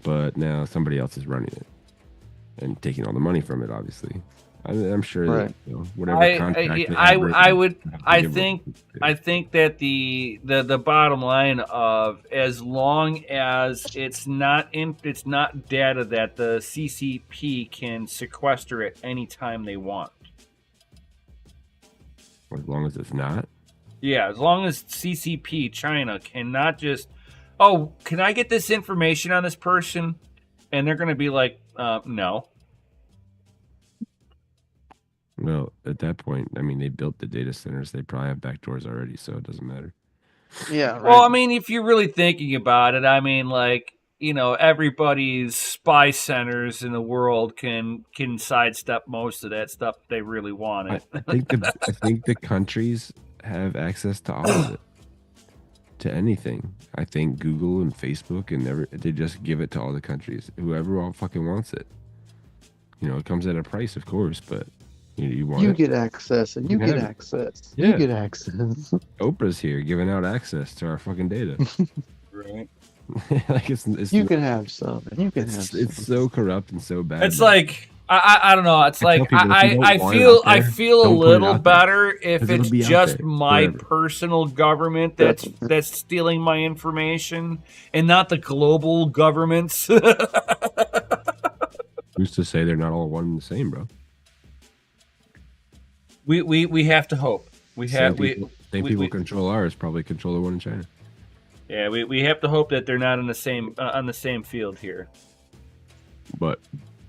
[SPEAKER 2] but now somebody else is running it and taking all the money from it, obviously. I'm sure that,
[SPEAKER 4] Right.
[SPEAKER 2] you know, whatever contract they have
[SPEAKER 1] I
[SPEAKER 2] written,
[SPEAKER 1] would
[SPEAKER 2] they have to
[SPEAKER 1] I
[SPEAKER 2] give
[SPEAKER 1] think
[SPEAKER 2] them.
[SPEAKER 1] I think that the bottom line of, as long as it's not data that the CCP can sequester at any time they want.
[SPEAKER 2] As long as it's not.
[SPEAKER 1] Yeah, as long as CCP China cannot just, oh, can I get this information on this person? And they're going to be like, no.
[SPEAKER 2] Well, at that point, I mean, they built the data centers. They probably have backdoors already, so it doesn't matter.
[SPEAKER 4] yeah, right.
[SPEAKER 1] Well, I mean, if you're really thinking about it, I mean, like, you know, everybody's spy centers in the world can sidestep most of that stuff if they really want
[SPEAKER 2] I
[SPEAKER 1] it.
[SPEAKER 2] think the countries have access to all of it, to anything. I think Google and Facebook and they just give it to all the countries. Whoever all fucking wants it. You know, it comes at a price, of course, but you want
[SPEAKER 4] You
[SPEAKER 2] it.
[SPEAKER 4] get access, and you
[SPEAKER 2] can
[SPEAKER 4] get
[SPEAKER 2] have it.
[SPEAKER 4] access.
[SPEAKER 2] Yeah.
[SPEAKER 4] You get access.
[SPEAKER 2] Oprah's here giving out access to our fucking data.
[SPEAKER 1] Right.
[SPEAKER 2] Like it's
[SPEAKER 4] You can have some, and you can have some.
[SPEAKER 2] it's so corrupt and so bad.
[SPEAKER 1] It's
[SPEAKER 2] that-
[SPEAKER 1] like, I don't know. It's
[SPEAKER 2] I tell
[SPEAKER 1] like
[SPEAKER 2] people, if you don't
[SPEAKER 1] I
[SPEAKER 2] want it
[SPEAKER 1] feel
[SPEAKER 2] out there,
[SPEAKER 1] a
[SPEAKER 2] don't put it
[SPEAKER 1] little
[SPEAKER 2] out there,
[SPEAKER 1] better if
[SPEAKER 2] 'cause it'll
[SPEAKER 1] it's
[SPEAKER 2] be out
[SPEAKER 1] just
[SPEAKER 2] there
[SPEAKER 1] my
[SPEAKER 2] forever.
[SPEAKER 1] personal government that's stealing my information, and not the global governments.
[SPEAKER 2] Who's to say they're not all one and the same, bro?
[SPEAKER 1] we have to hope.
[SPEAKER 2] Same people control ours, probably control the one in China.
[SPEAKER 1] Yeah, we have to hope that they're not in the same on the same field here.
[SPEAKER 2] But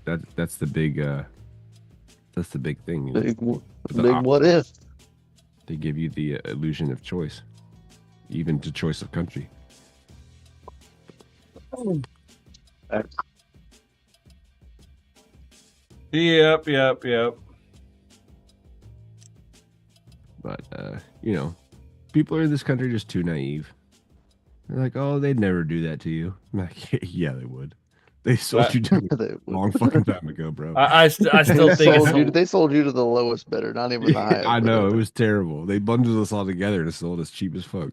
[SPEAKER 2] that's the big thing. You know?
[SPEAKER 4] Big
[SPEAKER 2] The op-
[SPEAKER 4] what if?
[SPEAKER 2] They give you the illusion of choice, even to choice of country.
[SPEAKER 1] Yep.
[SPEAKER 2] But you know, people in this country are just too naive. They're like, oh, they'd never do that to you. I'm like, yeah, they would. They sold you to
[SPEAKER 4] They
[SPEAKER 2] a long fucking time ago, bro.
[SPEAKER 1] I still think it's
[SPEAKER 4] they sold you to the lowest bidder, not even the highest.
[SPEAKER 2] I know, it
[SPEAKER 4] bidder.
[SPEAKER 2] was terrible. They bundled us all together and sold us cheap as fuck.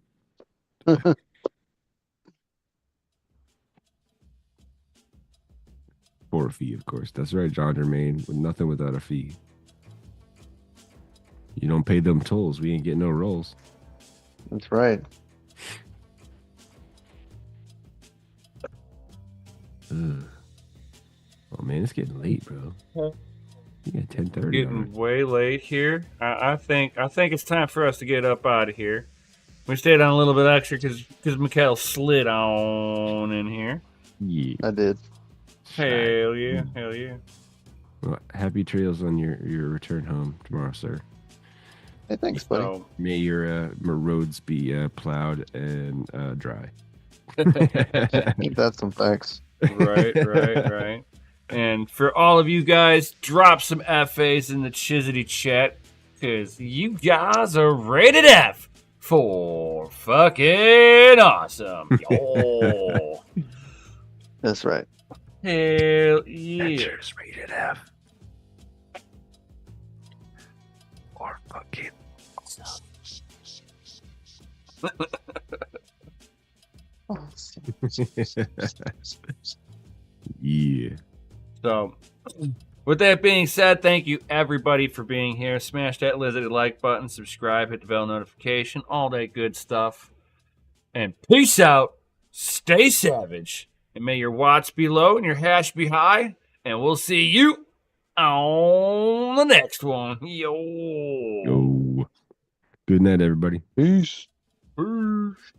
[SPEAKER 2] For a fee, of course. That's right, John Germain. With nothing without a fee. You don't pay them tolls, we ain't getting no rolls.
[SPEAKER 4] That's right.
[SPEAKER 2] Ugh. Oh man, it's getting late, bro. Yeah, 10:30.
[SPEAKER 1] getting way late here. I think it's time for us to get up out of here. We stayed on a little bit extra because Mikhail slid on in here.
[SPEAKER 2] Yeah.
[SPEAKER 4] I did.
[SPEAKER 1] Hell yeah.
[SPEAKER 2] Well, happy trails on your return home tomorrow, sir.
[SPEAKER 4] Hey, thanks, buddy.
[SPEAKER 1] So,
[SPEAKER 2] May your roads be plowed and dry.
[SPEAKER 4] Ain't that some facts?
[SPEAKER 1] right. And for all of you guys, drop some FAs in the Chizity chat because you guys are rated F for fucking awesome. Yo.
[SPEAKER 4] That's right.
[SPEAKER 1] Hell yeah.
[SPEAKER 2] Adventures rated F. Or fucking awesome. Yeah.
[SPEAKER 1] So, with that being said, thank you everybody for being here. Smash that lizard like button, subscribe, hit the bell notification, all that good stuff. And peace out. Stay savage. And may your watts be low and your hash be high. And we'll see you on the next one. Yo.
[SPEAKER 2] Yo. Good night, everybody.
[SPEAKER 4] Peace.
[SPEAKER 1] Peace.